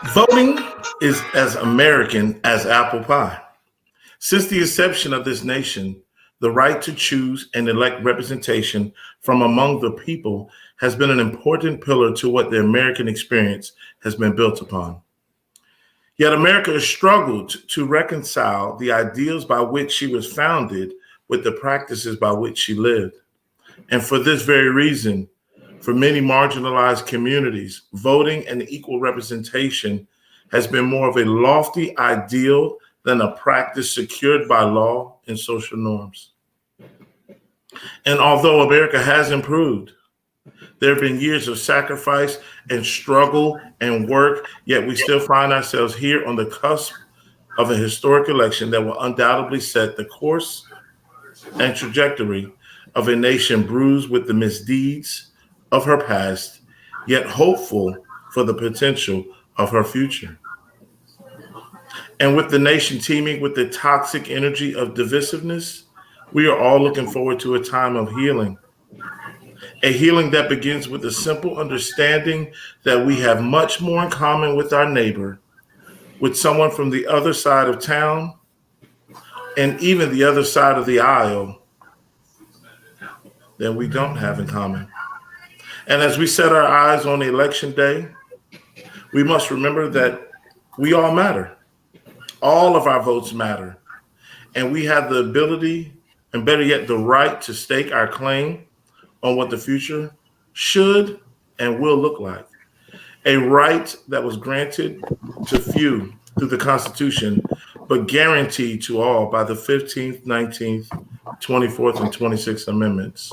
Voting is as American as apple pie. Since the inception of this nation, the right to choose and elect representation from among the people has been an important pillar to what the American experience has been built upon. Yet America has struggled to reconcile the ideals by which she was founded with the practices by which she lived. And for this very reason, for many marginalized communities, voting and equal representation has been more of a lofty ideal than a practice secured by law and social norms. And although America has improved, there have been years of sacrifice and struggle and work, yet we still find ourselves here on the cusp of a historic election that will undoubtedly set the course and trajectory of a nation bruised with the misdeeds of her past, yet hopeful for the potential of her future. And with the nation teeming with the toxic energy of divisiveness, we are all looking forward to a time of healing. A healing that begins with a simple understanding that we have much more in common with our neighbor, with someone from the other side of town, and even the other side of the aisle than we don't have in common. And as we set our eyes on election day, we must remember that we all matter. All of our votes matter. And we have the ability, and better yet, the right to stake our claim on what the future should and will look like. A right that was granted to few through the Constitution, but guaranteed to all by the 15th, 19th, 24th, and 26th Amendments.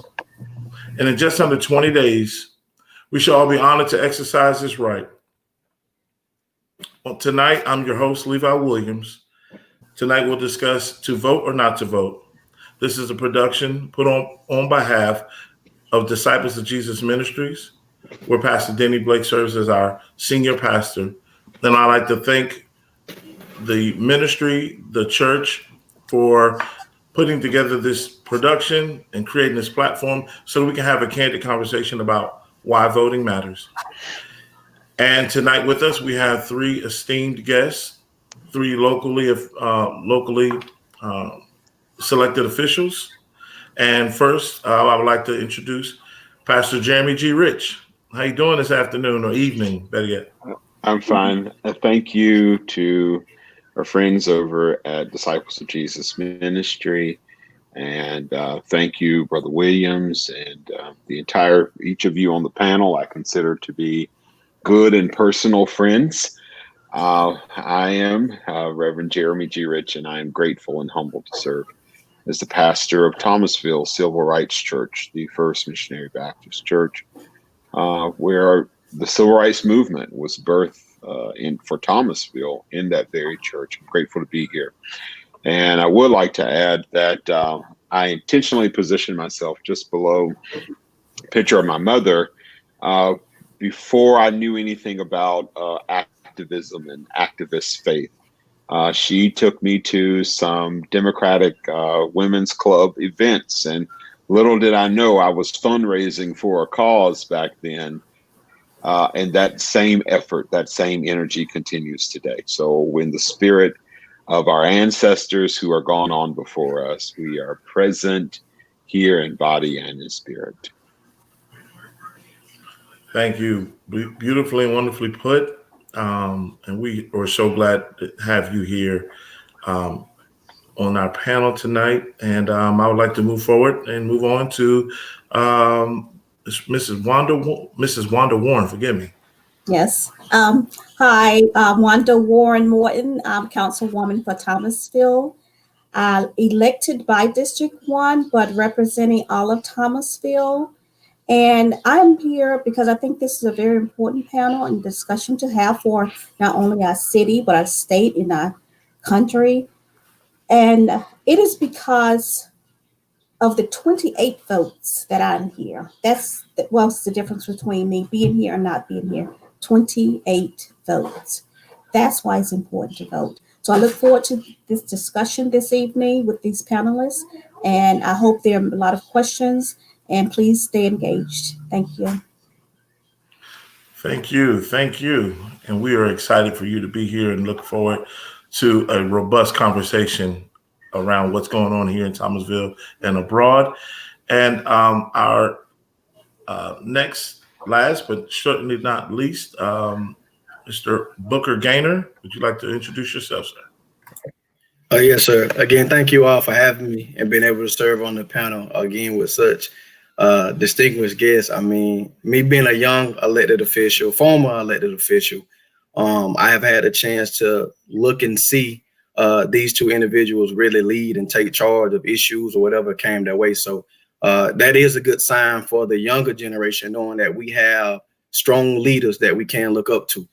And in just under 20 days, we shall all be honored to exercise this right. Well, tonight, I'm your host, Levi Williams. Tonight, we'll discuss to vote or not to vote. This is a production put on behalf of Disciples of Jesus Ministries, where Pastor Denny Blake serves as our senior pastor. And I'd like to thank the ministry, the church, for putting together this production and creating this platform so that we can have a candid conversation about why voting matters. And tonight with us, we have three esteemed guests, three locally selected officials. And first, I would like to introduce Pastor Jeremy G. Rich. How you doing this afternoon or evening, better yet? I'm fine. Thank you to our friends over at Disciples of Jesus Ministry. And thank you, Brother Williams, and each of you on the panel, I consider to be good and personal friends. I am Reverend Jeremy G. Rich, and I am grateful and humbled to serve as the pastor of Thomasville Civil Rights Church, the First Missionary Baptist Church, where the Civil Rights Movement was birthed for Thomasville in that very church. I'm grateful to be here. And I would like to add that I intentionally positioned myself just below a picture of my mother before I knew anything about activism and activist faith. She took me to some Democratic Women's Club events, and little did I know I was fundraising for a cause back then. And that same effort, that same energy continues today. So in the spirit of our ancestors who are gone on before us, we are present here in body and in spirit. Thank you. Beautifully and wonderfully put. And we are so glad to have you here on our panel tonight. And I would like to move forward and move on to Mrs. Wanda Warren. Forgive me. Yes. Hi, Wanda Warren Morton. I'm Councilwoman for Thomasville, elected by District 1, but representing all of Thomasville. And I'm here because I think this is a very important panel and discussion to have for not only our city, but our state and our country. And it is because of the 28 votes that I'm here. That's what's the difference between me being here and not being here. 28 votes. That's why it's important to vote. So I look forward to this discussion this evening with these panelists, and I hope there are a lot of questions, and please stay engaged. Thank you. Thank you. Thank you. And we are excited for you to be here and look forward to a robust conversation around what's going on here in Thomasville and abroad. And our next, last but certainly not least, Mr. Booker Gaynor, would you like to introduce yourself, sir? Yes, sir. Again, thank you all for having me and being able to serve on the panel again with such distinguished guests. I mean, me being a young elected official, former elected official, I have had a chance to look and see these two individuals really lead and take charge of issues or whatever came their way. So that is a good sign for the younger generation, knowing that we have strong leaders that we can look up to.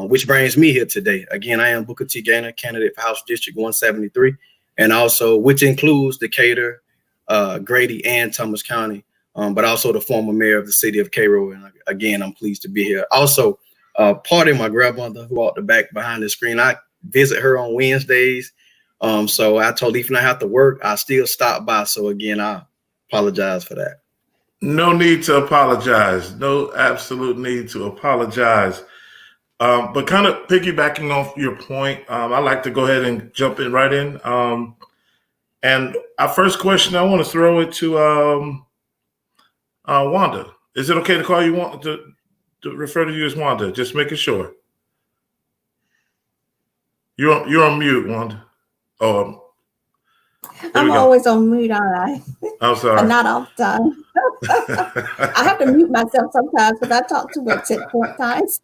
Which brings me here today. Again, I am Booker T. Gaynor, candidate for House District 173, and also which includes Decatur, Grady, and Thomas County, but also the former mayor of the city of Cairo. And again, I'm pleased to be here. Also, pardon my grandmother who walked the back behind the screen. I visit her on Wednesdays. So I told Ethan I have to work. I still stop by. So again, I apologize for that. No need to apologize. No absolute need to apologize. But kind of piggybacking off your point, I'd like to go ahead and jump in right in. And our first question, I want to throw it to Wanda. Is it okay to call you to refer to you as Wanda? Just making sure. You're on mute, Wanda. Oh, I'm always on mute, all right. I'm sorry. But not all the time. I have to mute myself sometimes because I talk too much at point times.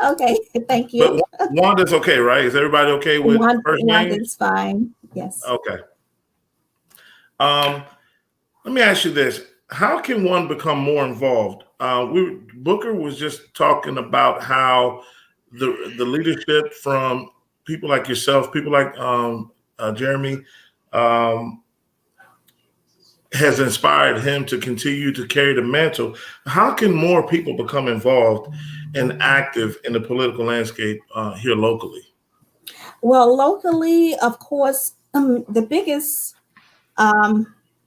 Okay, thank you. But Wanda's okay, right? Is everybody okay with first name? Wanda's fine. Yes. Okay. Let me ask you this: how can one become more involved? Booker was just talking about how the leadership from people like yourself, people like Jeremy, has inspired him to continue to carry the mantle. How can more people become involved and active in the political landscape here locally? Well, locally, of course, the biggest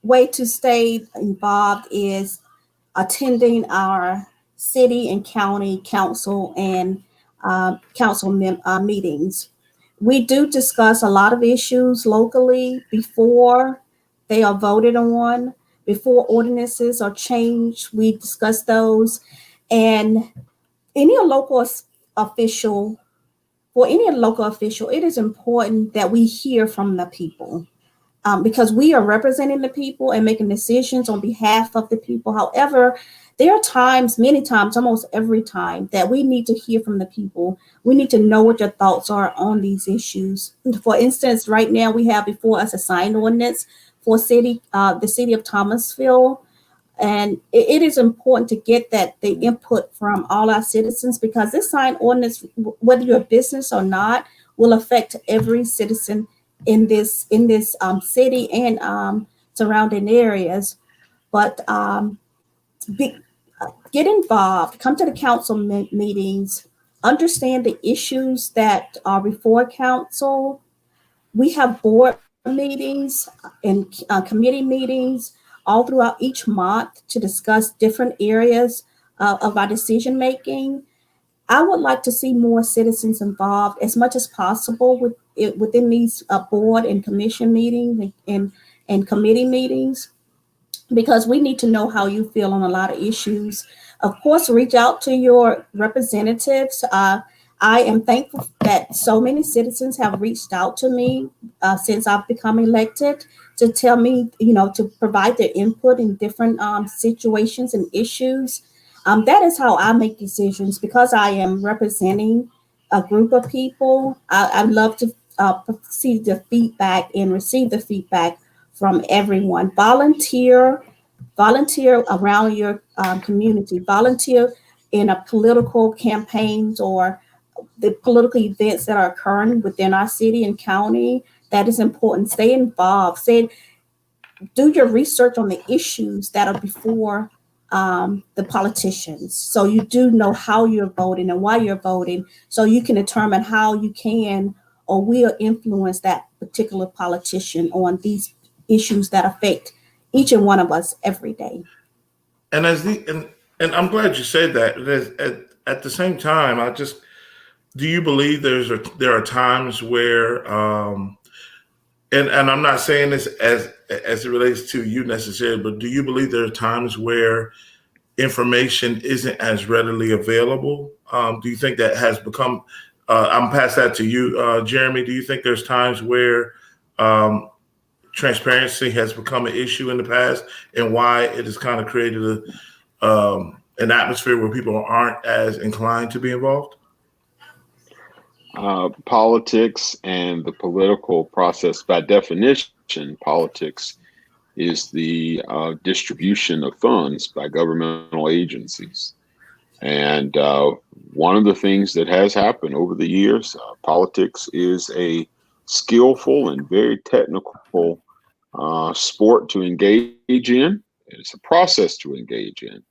way to stay involved is attending our city and county council and council meetings. We do discuss a lot of issues locally before they are voted on, before ordinances are changed. We discuss those. And any local official, it is important that we hear from the people because we are representing the people and making decisions on behalf of the people. However, there are times, many times, almost every time, that we need to hear from the people. We need to know what your thoughts are on these issues. For instance, right now we have before us a sign ordinance for the city of Thomasville. And it is important to get the input from all our citizens because this sign ordinance, whether you're a business or not, will affect every citizen in this city and surrounding areas. But get involved, come to the council meetings, understand the issues that are before council. We have board meetings and committee meetings all throughout each month to discuss different areas of our decision making. I would like to see more citizens involved as much as possible within these board and commission meetings and committee meetings, because we need to know how you feel on a lot of issues. Of course, reach out to your representatives. I am thankful that so many citizens have reached out to me since I've become elected to tell me, to provide their input in different situations and issues. That is how I make decisions because I am representing a group of people. I love to see the feedback and receive the feedback from everyone. Volunteer around your community. Volunteer in a political campaigns or the political events that are occurring within our city and county. That is important. Stay involved. Do your research on the issues that are before the politicians. So you do know how you're voting and why you're voting, so you can determine how you can or will influence that particular politician on these issues that affect each and one of us every day. And And I'm glad you said that. At the same time, do you believe there are times where, and I'm not saying this as it relates to you necessarily, but do you believe there are times where information isn't as readily available? Do you think that has become? I'm past that to you, Jeremy. Do you think there's times where um, transparency has become an issue in the past, and why it has kind of created an atmosphere where people aren't as inclined to be involved? Politics and the political process, by definition, politics is the distribution of funds by governmental agencies. And one of the things that has happened over the years, politics is a skillful and very technical sport to engage in. It's a process to engage in.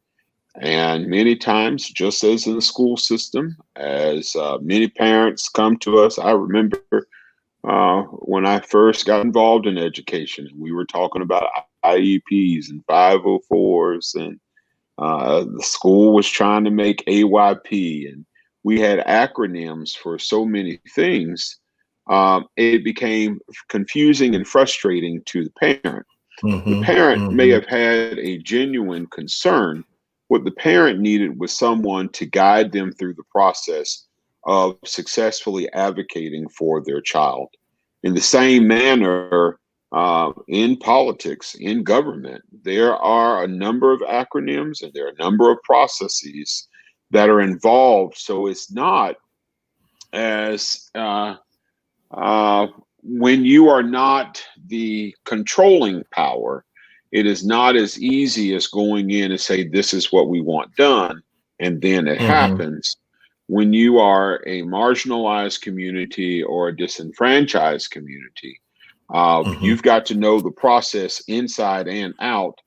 And many times, just as in the school system, as many parents come to us, I remember when I first got involved in education, we were talking about IEPs and 504s, and the school was trying to make AYP, and we had acronyms for so many things. It became confusing and frustrating to the parent. The parent may have had a genuine concern. What the parent needed was someone to guide them through the process of successfully advocating for their child. In the same manner, in politics, in government, there are a number of acronyms and there are a number of processes that are involved. So it's not as when you are not the controlling power, it is not as easy as going in and say, this is what we want done, and then it happens. When you are a marginalized community or a disenfranchised community, you've got to know the process inside and out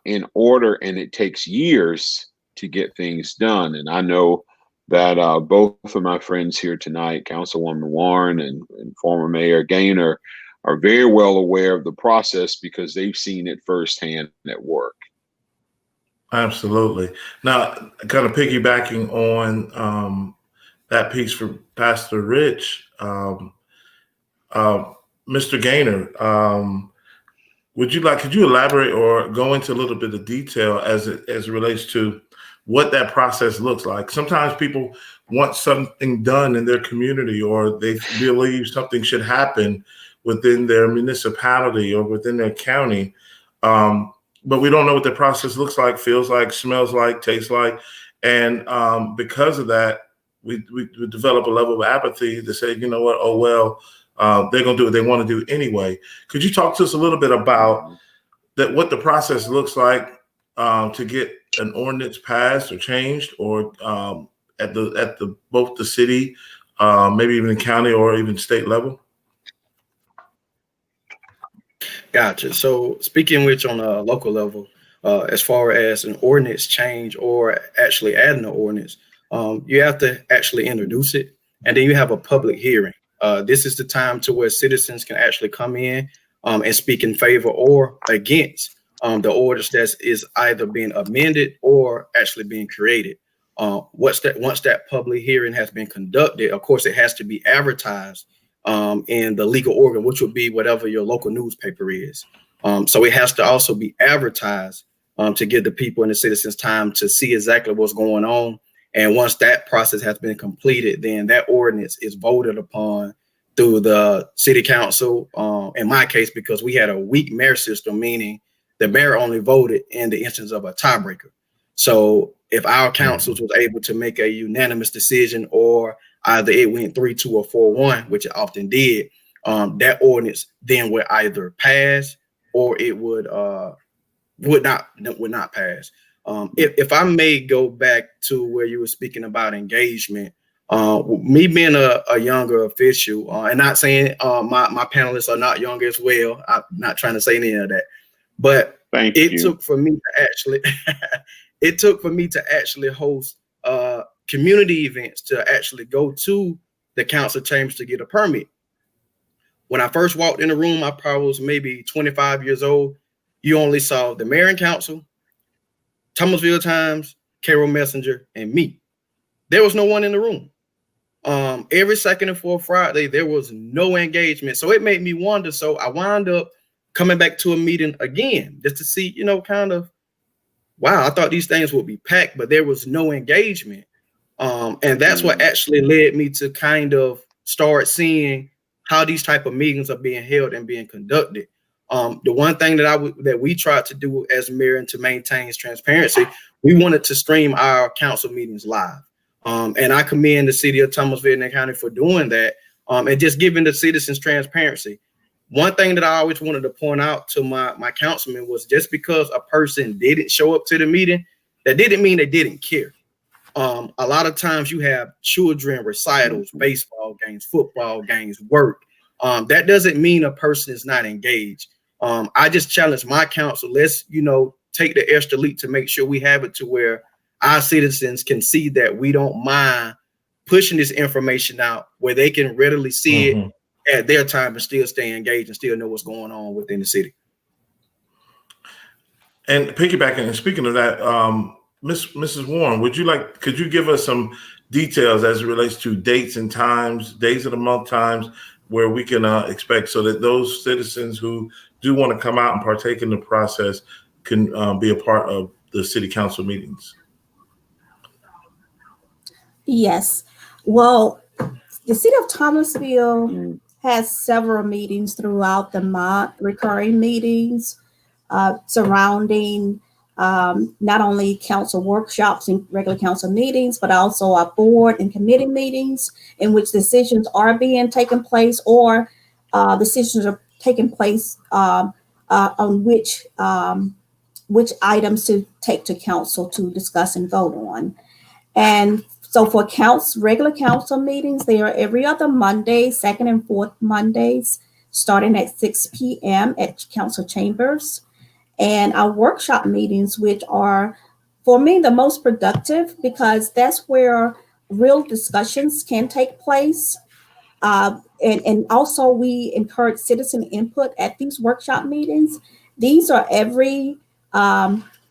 in order, and it takes years to get things done. And I know that both of my friends here tonight, Councilwoman Warren and former Mayor Gaynor, are very well aware of the process because they've seen it firsthand at work. Absolutely. Now, kind of piggybacking on that piece for Pastor Rich, Mr. Gaynor, could you elaborate or go into a little bit of detail as it relates to what that process looks like? Sometimes people want something done in their community, or they believe something should happen within their municipality or within their county. But we don't know what the process looks like, feels like, smells like, tastes like. And because of that, we develop a level of apathy to say, you know what, oh, well, they're going to do what they want to do anyway. Could you talk to us a little bit about that, what the process looks like to get an ordinance passed or changed, or at both the city, maybe even the county or even state level? Gotcha. So speaking which on a local level, as far as an ordinance change or actually adding an ordinance, you have to actually introduce it, and then you have a public hearing. This is the time to where citizens can actually come in and speak in favor or against the orders that is either being amended or actually being created. Once that public hearing has been conducted, of course, it has to be advertised in the legal organ, which would be whatever your local newspaper is. So it has to also be advertised to give the people and the citizens time to see exactly what's going on. And once that process has been completed, then that ordinance is voted upon through the city council. In my case, because we had a weak mayor system, meaning the mayor only voted in the instance of a tiebreaker. So if our councils was able to make a unanimous decision, or either it went 3-2 or 4-1, which it often did, that ordinance then would either pass or it would not pass. If I may go back to where you were speaking about engagement, me being a younger official, and not saying my panelists are not younger as well. I'm not trying to say any of that, but it took for me to actually host community events, to actually go to the council chambers to get a permit. When I first walked in the room, I probably was maybe 25 years old. You only saw the mayor and council, Thomasville Times, Carol Messenger, and me. There was no one in the room. Every second and fourth Friday, there was no engagement. So it made me wonder. So I wound up coming back to a meeting again just to see, kind of, wow, I thought these things would be packed, but there was no engagement. And that's what actually led me to kind of start seeing how these type of meetings are being held and being conducted. The one thing that we tried to do as mayor and to maintain transparency, we wanted to stream our council meetings live. And I commend the city of Thomasville and County for doing that, and just giving the citizens transparency. One thing that I always wanted to point out to my councilman was just because a person didn't show up to the meeting, that didn't mean they didn't care. A lot of times you have children recitals, baseball games, football games, work. That doesn't mean a person is not engaged. I just challenge my council. Let's, take the extra leap to make sure we have it to where our citizens can see that we don't mind pushing this information out where they can readily see it at their time and still stay engaged and still know what's going on within the city. And piggybacking and speaking of that, Mrs. Warren, could you give us some details as it relates to dates and times, days of the month times where we can expect, so that those citizens who do want to come out and partake in the process can be a part of the city council meetings? Yes. Well, the city of Thomasville has several meetings throughout the month, recurring meetings surrounding not only council workshops and regular council meetings, but also our board and committee meetings in which decisions are being taken place, or decisions are taking place on which items to take to council to discuss and vote on. And so for regular council meetings, they are every other Monday, second and fourth Mondays, starting at 6 p.m. at council chambers. And our workshop meetings, which are, for me, the most productive, because that's where real discussions can take place. And also we encourage citizen input at these workshop meetings. These are every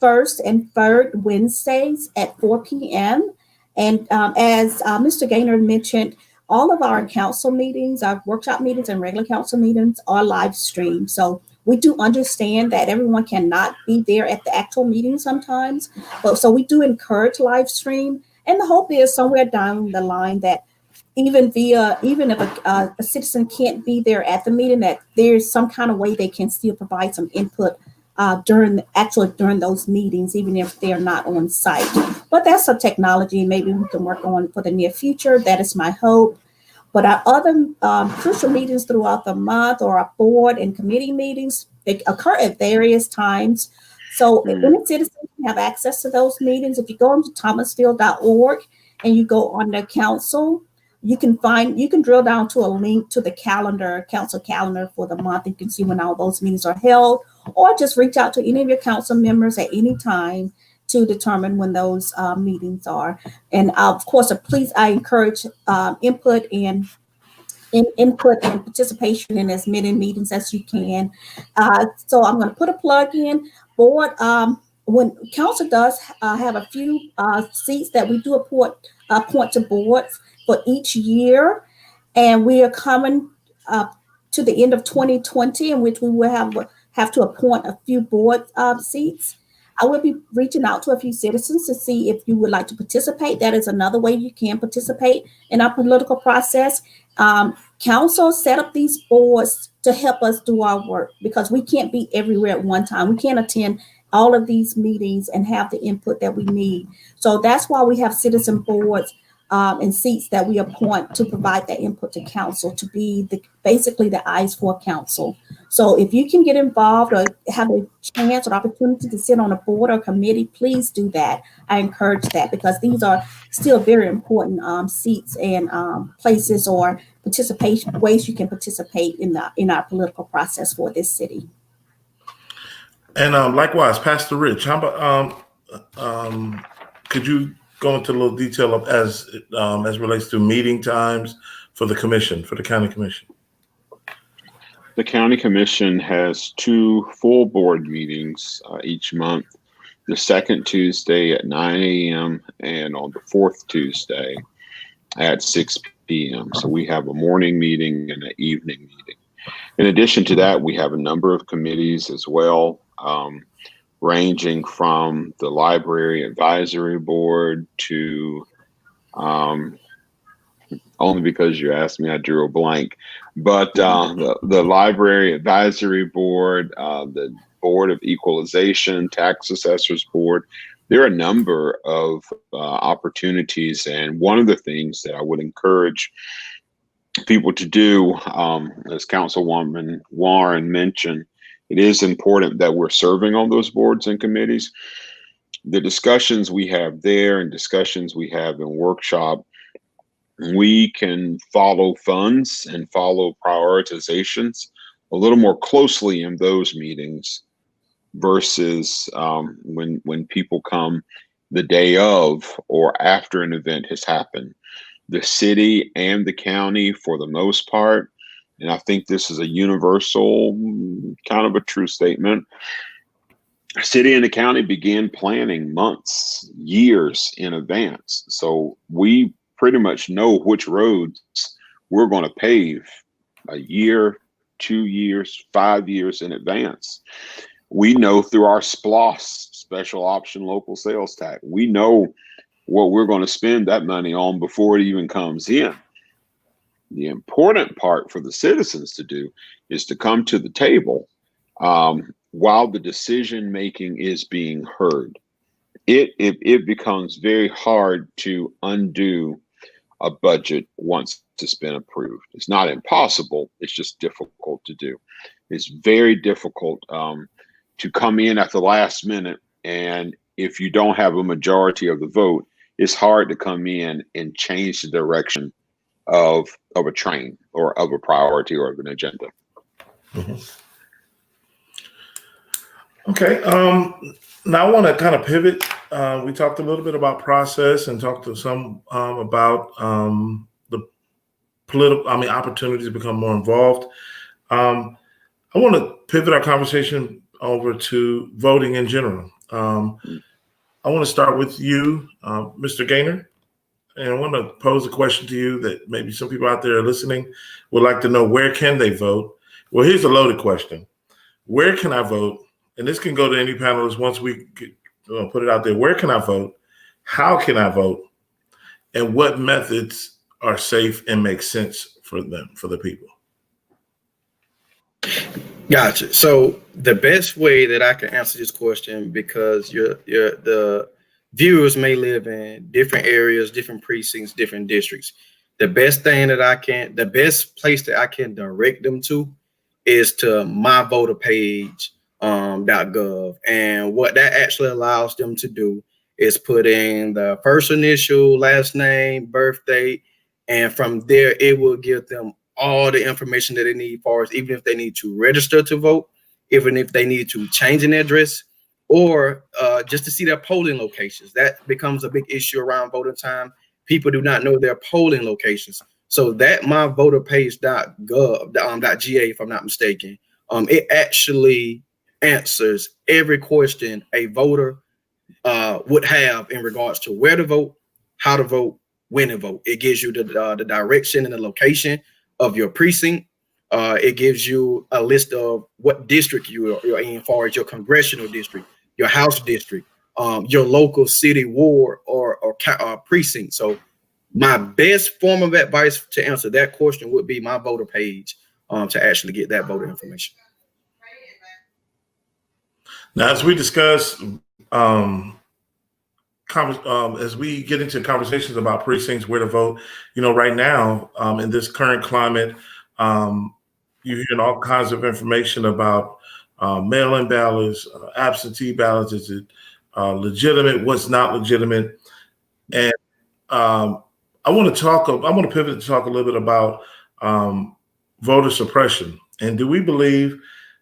first and third Wednesdays at 4 p.m. And as Mr. Gaynor mentioned, all of our council meetings, our workshop meetings and regular council meetings are live streamed. So we do understand that everyone cannot be there at the actual meeting sometimes, but so we do encourage live stream. And the hope is somewhere down the line that even if a citizen can't be there at the meeting, that there's some kind of way they can still provide some input during those meetings, even if they're not on site. But that's a technology maybe we can work on for the near future. That is my hope. But our other crucial meetings throughout the month, or our board and committee meetings, they occur at various times. So if any citizen can have access to those meetings, if you go into thomasville.org and you go on the council, you can drill down to a link to the council calendar for the month. You can see when all those meetings are held, or just reach out to any of your council members at any time to determine when those meetings are. And of course, please, I encourage input and participation in as many meetings as you can. So I'm going to put a plug in. Board, when council does have a few seats that we do appoint to boards for each year, and we are coming to the end of 2020, in which we will have to appoint a few board seats. I will be reaching out to a few citizens to see if you would like to participate. That is another way you can participate in our political process. Council set up these boards to help us do our work, because we can't be everywhere at one time. We can't attend all of these meetings and have the input that we need. So that's why we have citizen boards and seats that we appoint to provide that input to council, to be basically the eyes for council. So if you can get involved or have a chance or opportunity to sit on a board or committee, please do that. I encourage that, because these are still very important seats and places or ways you can participate in our political process for this city. And likewise, Pastor Rich, how about could you go into a little detail of as relates to meeting times for the county commission? The county commission has 2 full board meetings each month. the second Tuesday at 9 a.m. and on the fourth Tuesday at 6 p.m. So we have a morning meeting and an evening meeting. In addition to that, we have a number of committees as well, ranging from the Library Advisory Board to, only because you asked me, I drew a blank, but the Library Advisory Board, the Board of Equalization, Tax Assessors Board. There are a number of opportunities, and one of the things that I would encourage people to do, as Councilwoman Warren mentioned, it is important that we're serving on those boards and committees. The discussions we have there and discussions we have in workshop, we can follow funds and follow prioritizations a little more closely in those meetings versus when people come the day of or after an event has happened. The city and the county, for the most part, and I think this is a universal kind of a true statement, city and the county began planning months, years in advance. So we pretty much know which roads we're going to pave a year, 2 years, 5 years in advance. We know through our SPLOS, special option local sales tax, we know what we're going to spend that money on before it even comes in. The important part for the citizens to do is to come to the table while the decision making is being heard. It becomes very hard to undo a budget once it's been approved. It's not impossible, it's just difficult to do. It's very difficult to come in at the last minute, and if you don't have a majority of the vote, it's hard to come in and change the direction of a train or of a priority or of an agenda. Mm-hmm. Okay. Now I want to kind of pivot. We talked a little bit about process and talked to some about the political, opportunities to become more involved. I want to pivot our conversation over to voting in general. I want to start with you, Mr. Gaynor, and I want to pose a question to you that maybe some people out there listening would like to know. Where can they vote? Well, here's a loaded question. Where can I vote? And this can go to any panelists once we put it out there. Where can I vote? How can I vote? And what methods are safe and make sense for them, for the people? Gotcha. So the best way that I can answer this question, because the viewers may live in different areas, different precincts, different districts. The best place that I can direct them to is to myvoterpage.gov. And what that actually allows them to do is put in the first initial, last name, birth date, and from there it will give them all the information that they need, for us, even if they need to register to vote, even if they need to change an address, or just to see their polling locations. That becomes a big issue around voting time. People do not know their polling locations. So that myvoterpage.gov.ga, if I'm not mistaken, it actually answers every question a voter would have in regards to where to vote, how to vote, when to vote. It gives you the direction and the location of your precinct. It gives you a list of what district you're in, as far as your congressional district, your House district, your local city ward or precinct. So my best form of advice to answer that question would be my voter page to actually get that voter information. Now, as we discuss, as we get into conversations about precincts, where to vote, right now, in this current climate, you're hearing all kinds of information about mail-in ballots, absentee ballots. Is it legitimate? What's not legitimate? And I want to pivot to talk a little bit about voter suppression. And do we believe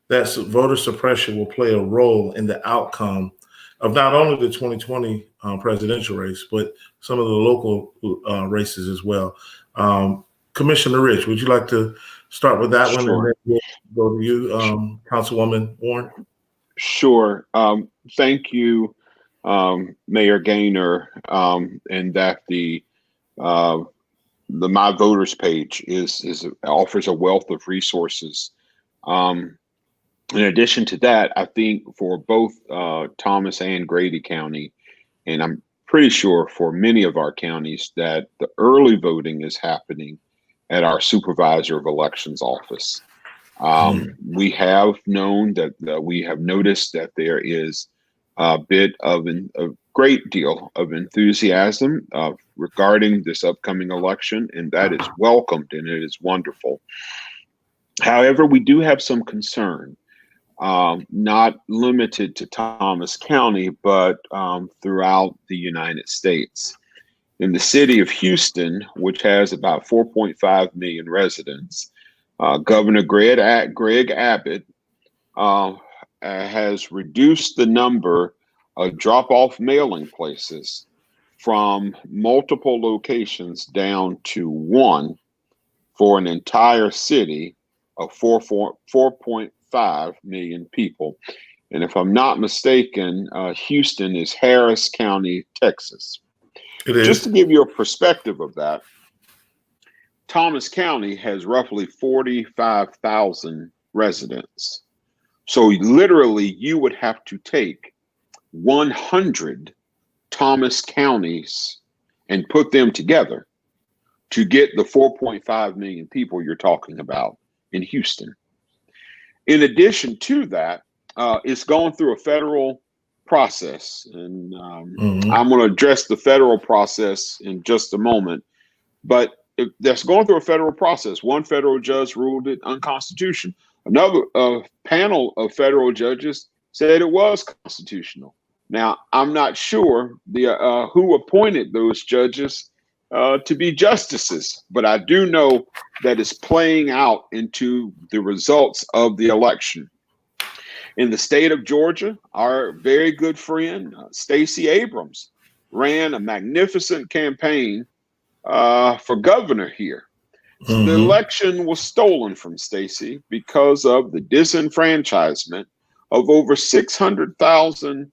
that voter suppression will play a role in the outcome of not only the 2020 presidential race, but some of the local races as well? Commissioner Rich, would you like to start with that one? Sure. And then we'll go to you, Councilwoman Warren. Sure. Thank you, Mayor Gaynor, and that the My Voters page offers a wealth of resources. In addition to that, I think for both Thomas and Grady County, and I'm pretty sure for many of our counties, that the early voting is happening at our supervisor of elections office. We have known that we have noticed that there is a great deal of enthusiasm regarding this upcoming election, and that is welcomed and it is wonderful. However, we do have some concern, not limited to Thomas County, but throughout the United States. In the city of Houston, which has about 4.5 million residents, Governor Greg Abbott has reduced the number of drop-off mailing places from multiple locations down to one for an entire city of 4.5 million people. And if I'm not mistaken, Houston is Harris County, Texas. It is. Just to give you a perspective of that, Thomas County has roughly 45,000 residents. So literally you would have to take 100 Thomas counties and put them together to get the 4.5 million people you're talking about in Houston. In addition to that, it's going through a federal process, and I'm going to address the federal process in just a moment. But that's going through a federal process. One federal judge ruled it unconstitutional. Another panel of federal judges said it was constitutional. Now, I'm not sure who appointed those judges to be justices, but I do know that it's playing out into the results of the election. In the state of Georgia, our very good friend, Stacey Abrams, ran a magnificent campaign for governor here. So the election was stolen from Stacey because of the disenfranchisement of over 600,000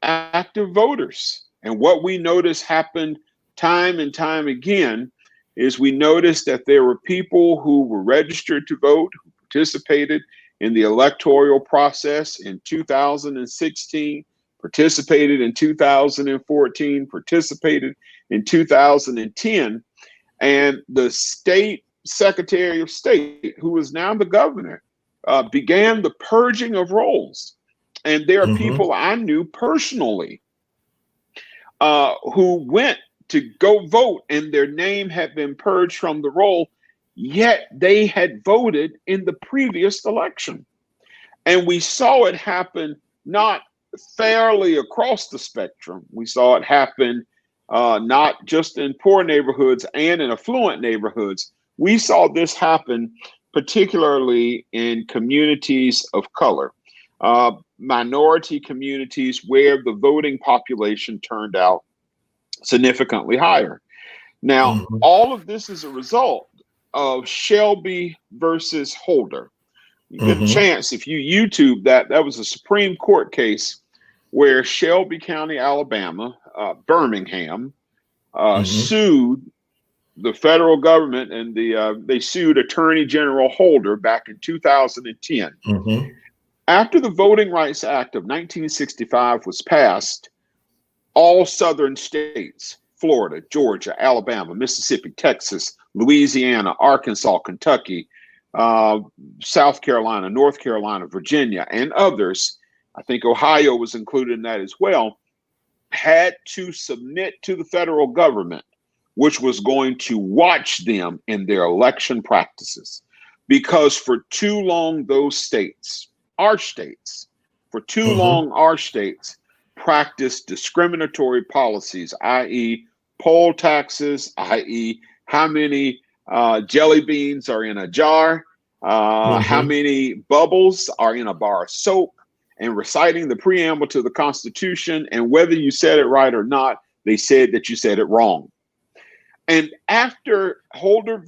active voters. And what we noticed happened time and time again is we noticed that there were people who were registered to vote, who participated in the electoral process in 2016, participated in 2014, participated in 2010. And the state secretary of state, who is now the governor, began the purging of rolls. And there are people I knew personally who went to go vote and their name had been purged from the roll, yet they had voted in the previous election. And we saw it happen not fairly across the spectrum. We saw it happen not just in poor neighborhoods and in affluent neighborhoods. We saw this happen particularly in communities of color, minority communities where the voting population turned out significantly higher. Now, all of this is a result of Shelby versus Holder. You get a chance, if you YouTube that was a Supreme Court case where Shelby County, Alabama, Birmingham, sued the federal government, and they sued Attorney General Holder back in 2010. After the Voting Rights Act of 1965 was passed, all southern states, Florida, Georgia, Alabama, Mississippi, Texas, Louisiana, Arkansas, Kentucky, South Carolina, North Carolina, Virginia, and others, I think Ohio was included in that as well, had to submit to the federal government, which was going to watch them in their election practices. Because for too long, those states, our states, for too long, our states practiced discriminatory policies, i.e. poll taxes, i.e. how many jelly beans are in a jar, how many bubbles are in a bar of soap, and reciting the preamble to the Constitution, and whether you said it right or not, they said that you said it wrong. And after Holder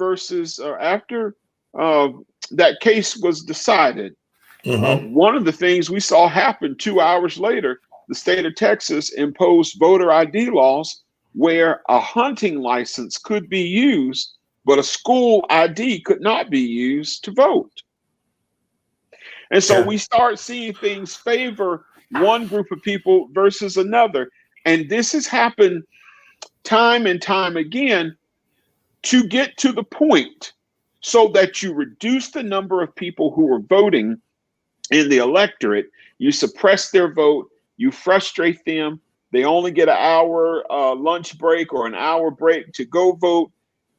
after that case was decided, one of the things we saw happen 2 hours later the state of Texas imposed voter ID laws where a hunting license could be used, but a school ID could not be used to vote. And so we start seeing things favor one group of people versus another. And this has happened time and time again to get to the point so that you reduce the number of people who are voting in the electorate, you suppress their vote, you frustrate them. They only get an hour lunch break or an hour break to go vote.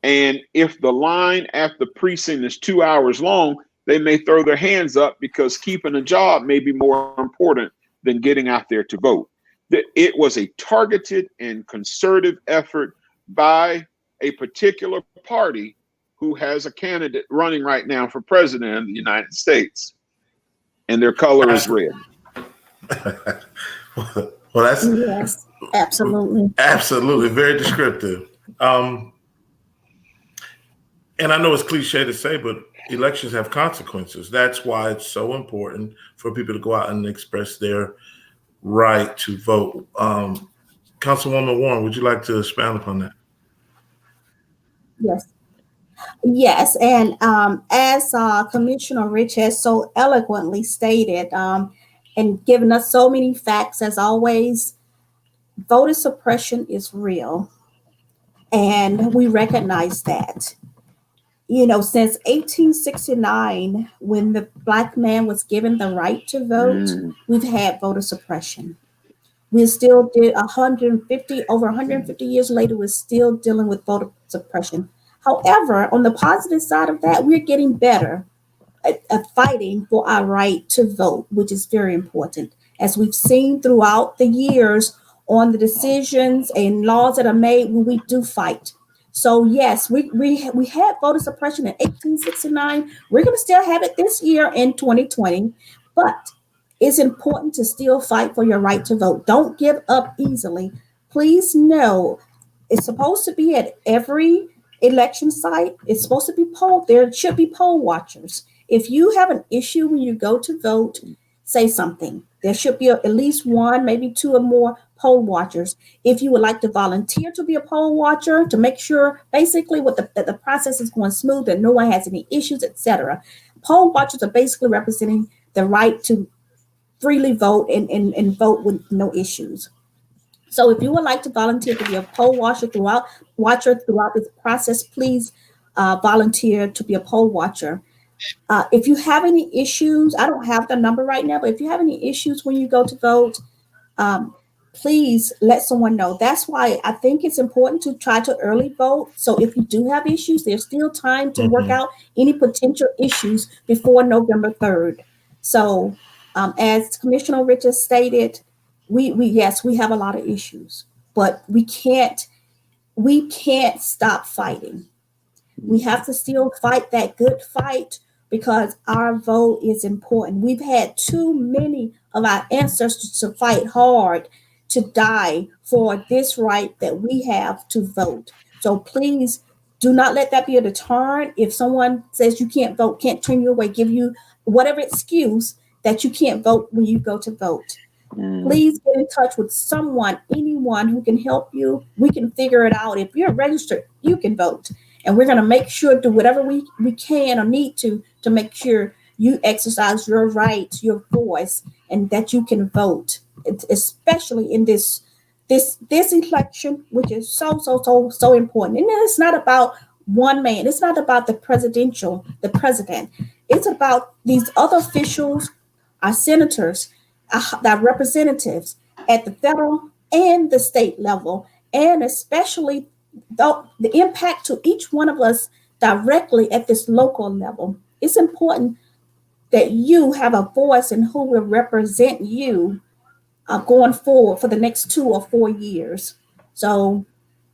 And if the line at the precinct is 2 hours long, they may throw their hands up because keeping a job may be more important than getting out there to vote. It was a targeted and concerted effort by a particular party who has a candidate running right now for president of the United States, and their color is red. Well, that's Yes, absolutely. absolutely very descriptive. And I know it's cliche to say, but elections have consequences. That's why it's so important for people to go out and express their right to vote. Councilwoman Warren, would you like to expound upon that? Yes. Yes, and as Commissioner Rich has so eloquently stated and given us so many facts, as always, voter suppression is real, and we recognize that. You know, since 1869, when the Black man was given the right to vote, we've had voter suppression. We still did over 150 years later, we're still dealing with voter suppression. However, on the positive side of that, we're getting better at fighting for our right to vote, which is very important. As we've seen throughout the years on the decisions and laws that are made when we do fight. So yes, we had voter suppression in 1869. We're going to still have it this year in 2020, but it's important to still fight for your right to vote. Don't give up easily. Please know it's supposed to be at every election site. It's supposed to be polled. There should be poll watchers. If you have an issue when you go to vote, say something. There should be at least one, maybe two or more poll watchers. If you would like to volunteer to be a poll watcher, to make sure basically that the process is going smooth, that no one has any issues, etc. Poll watchers are basically representing the right to freely vote and vote with no issues. So if you would like to volunteer to be a poll watcher throughout this process, please volunteer to be a poll watcher. If you have any issues, I don't have the number right now, but if you have any issues when you go to vote, please let someone know. That's why I think it's important to try to early vote. So if you do have issues, there's still time to work out any potential issues before November 3rd. So as Commissioner Richards stated, we have a lot of issues, but we can't stop fighting. We have to still fight that good fight because our vote is important. We've had too many of our ancestors to fight hard, to die for this right that we have to vote. So please do not let that be a deterrent. If someone says you can't vote, can't turn you away, give you whatever excuse that you can't vote when you go to vote. Please get in touch with anyone who can help you. We can figure it out. If you're registered, you can vote. And we're going to make sure to do whatever we can or need to make sure you exercise your right, your voice, and that you can vote, especially in this election, which is so important. And it's not about one man. It's not about the president. It's about these other officials, our senators, our representatives at the federal and the state level, and especially the impact to each one of us directly at this local level. It's important that you have a voice in who will represent you going forward for the next 2 or 4 years. So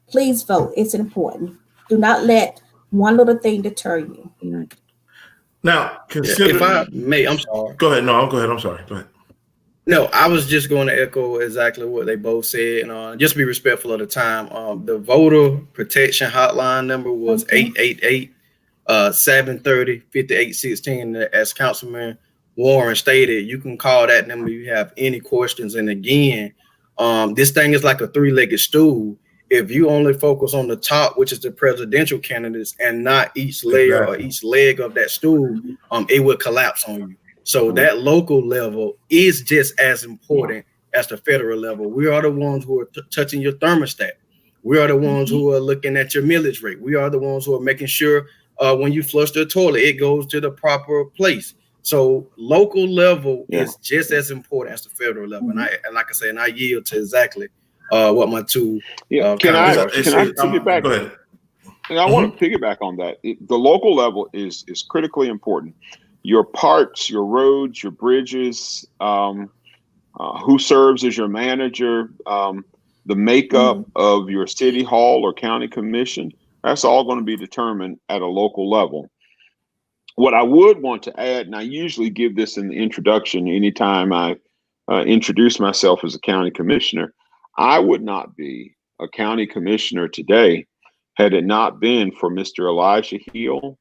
please vote. It's important. Do not let one little thing deter you. Now, consider. If I may, I'm sorry. Go ahead. No, go ahead. I'm sorry. Go ahead. No, I was just going to echo exactly what they both said, and just be respectful of the time. The voter protection hotline number was 888-730-5816. As Councilman Warren stated, you can call that number if you have any questions. And again, this thing is like a three-legged stool. If you only focus on the top, which is the presidential candidates, and not each layer or each leg of that stool, it will collapse on you. So that local level is just as important as the federal level. We are the ones who are touching your thermostat. We are the ones who are looking at your millage rate. We are the ones who are making sure when you flush the toilet, it goes to the proper place. So local level is just as important as the federal level. And like I said, and I yield to exactly what my two can I piggyback? Go ahead. And I want to piggyback on that. The local level is critically important. Your parks, your roads, your bridges, who serves as your manager, the makeup of your city hall or county commission, that's all going to be determined at a local level. What I would want to add, and I usually give this in the introduction anytime I introduce myself as a county commissioner, I would not be a county commissioner today had it not been for Mr. Elijah Hill,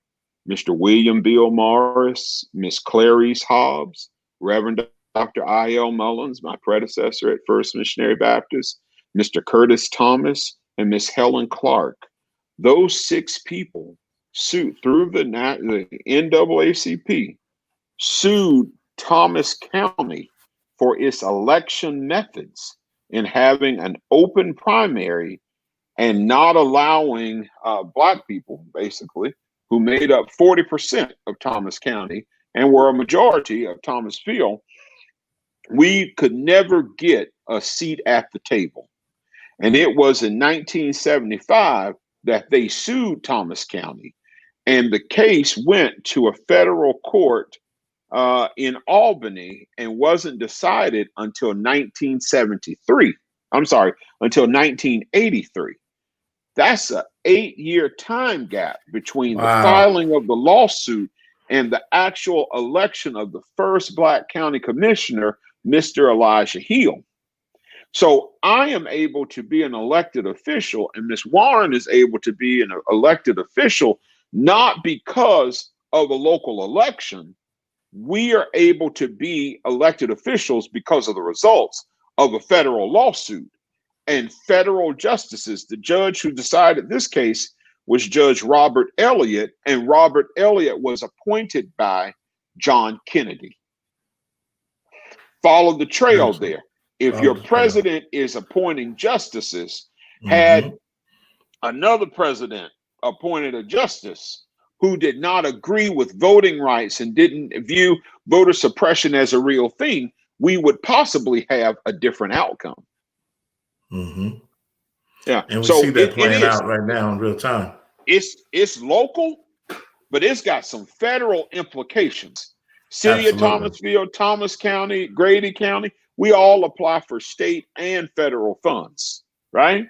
Mr. William Bill Morris, Miss Clarice Hobbs, Reverend Dr. I.L. Mullins, my predecessor at First Missionary Baptist, Mr. Curtis Thomas, and Miss Helen Clark. Those 6 people sued through the NAACP, sued Thomas County for its election methods in having an open primary and not allowing Black people, basically, who made up 40% of Thomas County and were a majority of Thomasville. We could never get a seat at the table. And it was in 1975 that they sued Thomas County. And the case went to a federal court in Albany and wasn't decided until 1973. I'm sorry, until 1983. That's an 8-year time gap between the filing of the lawsuit and the actual election of the first Black county commissioner, Mr. Elijah Hill. So I am able to be an elected official, and Ms. Warren is able to be an elected official, not because of a local election. We are able to be elected officials because of the results of a federal lawsuit and federal justices. The judge who decided this case was Judge Robert Elliott, and Robert Elliott was appointed by John Kennedy. Follow the trail there. If your president is appointing justices, had another president appointed a justice who did not agree with voting rights and didn't view voter suppression as a real thing, we would possibly have a different outcome. Yeah, and we see that playing out right now in real time. It's local, but it's got some federal implications. City of Thomasville, Thomas County, Grady County, we all apply for state and federal funds, right?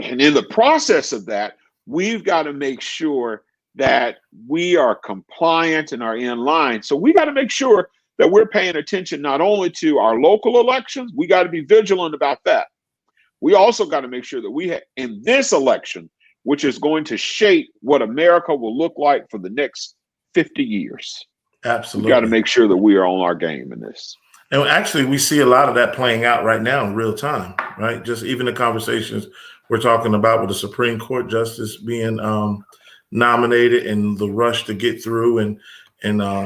And in the process of that, we've got to make sure that we are compliant and are in line. So we got to make sure that we're paying attention not only to our local elections, we got to be vigilant about that. We also got to make sure that we have, in this election, which is going to shape what America will look like for the next 50 years. Absolutely. We got to make sure that we are on our game in this. And actually, we see a lot of that playing out right now in real time, right? Just even the conversations we're talking about with the Supreme Court justice being nominated and the rush to get through and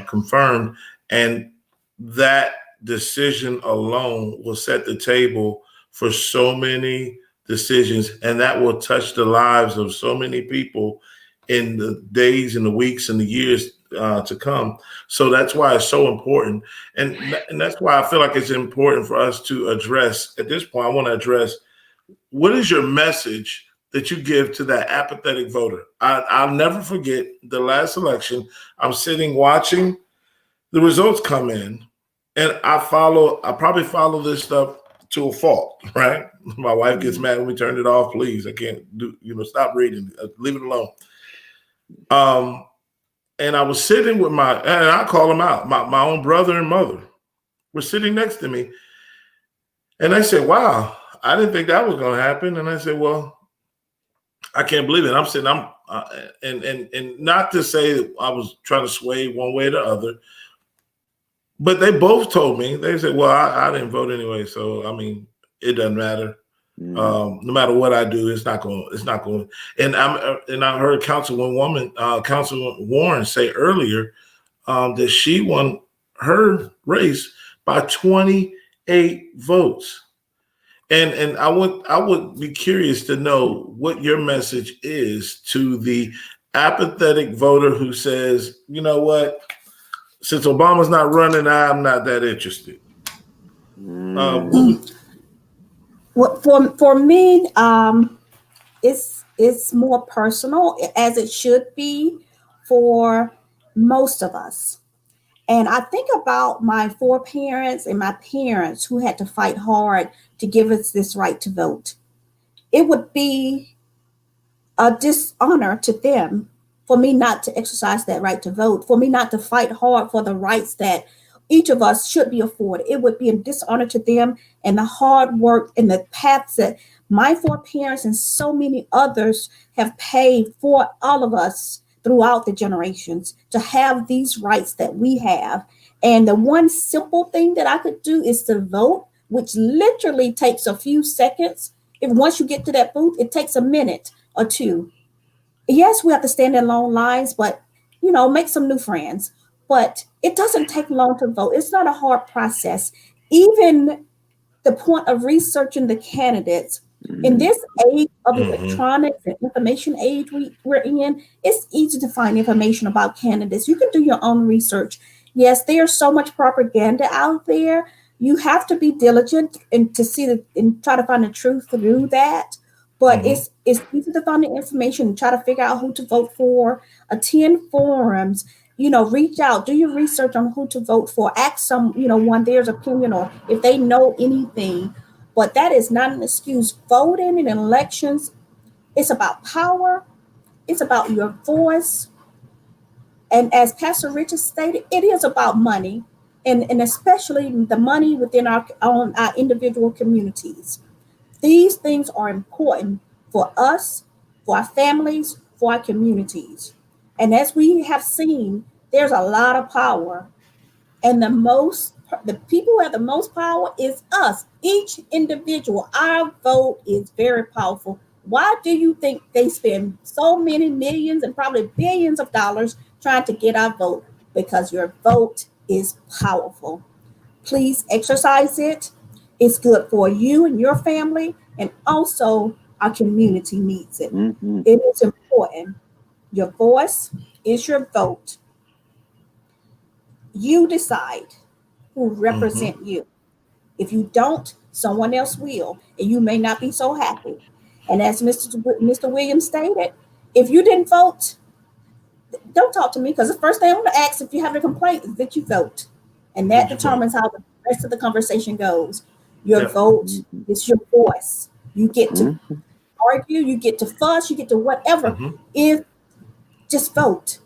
confirmed. And that decision alone will set the table for so many decisions, and that will touch the lives of so many people in the days and the weeks and the years to come. So that's why it's so important. And that's why I feel like it's important for us to address, at this point, I want to address, what is your message that you give to that apathetic voter? I'll never forget the last election. I'm sitting watching the results come in, and I probably follow this stuff to a fault, right? My wife gets mad when we turn it off. Please, I can't do, stop reading, leave it alone. And I was sitting with and I call them out, my own brother and mother were sitting next to me. And they said, wow, I didn't think that was going to happen. And I said, well, I can't believe it. I'm sitting, and not to say that I was trying to sway one way or the other, But they both told me, they said, well, I didn't vote anyway. So, I mean, it doesn't matter. No matter what I do, it's not going. And I heard Councilwoman Warren say earlier that she won her race by 28 votes. And I would be curious to know what your message is to the apathetic voter who says, you know what, since Obama's not running, I'm not that interested. For me, it's more personal, as it should be for most of us. And I think about my foreparents and my parents who had to fight hard to give us this right to vote. It would be a dishonor to them for me not to exercise that right to vote, for me not to fight hard for the rights that each of us should be afforded. It would be a dishonor to them and the hard work and the paths that my foreparents and so many others have paved for all of us throughout the generations to have these rights that we have. And the one simple thing that I could do is to vote, which literally takes a few seconds. If once you get to that booth, it takes a minute or two. Yes, we have to stand in long lines, but make some new friends. But it doesn't take long to vote. It's not a hard process. Even the point of researching the candidates in this age of electronics and information age we're in, it's easy to find information about candidates. You can do your own research. Yes, there's so much propaganda out there. You have to be diligent and try to find the truth through that. But it's easy to find the information and try to figure out who to vote for, attend forums, reach out, do your research on who to vote for, ask someone their opinion or if they know anything. But that is not an excuse. Voting in elections, it's about power. It's about your voice. And as Pastor Richard stated, it is about money, and especially the money within our individual communities. These things are important for us, for our families, for our communities. And as we have seen, there's a lot of power. And the people who have the most power is us, each individual. Our vote is very powerful. Why do you think they spend so many millions and probably billions of dollars trying to get our vote? Because your vote is powerful. Please exercise it. It's good for you and your family, and also our community needs it. It is important. Your voice is your vote. You decide who represent you. If you don't, someone else will, and you may not be so happy. And as Mr. Williams stated, if you didn't vote, don't talk to me, because the first thing I'm going to ask if you have a complaint is that you vote. And that determines how the rest of the conversation goes. Your vote is your voice. You get to argue, you get to fuss, you get to whatever. Just vote.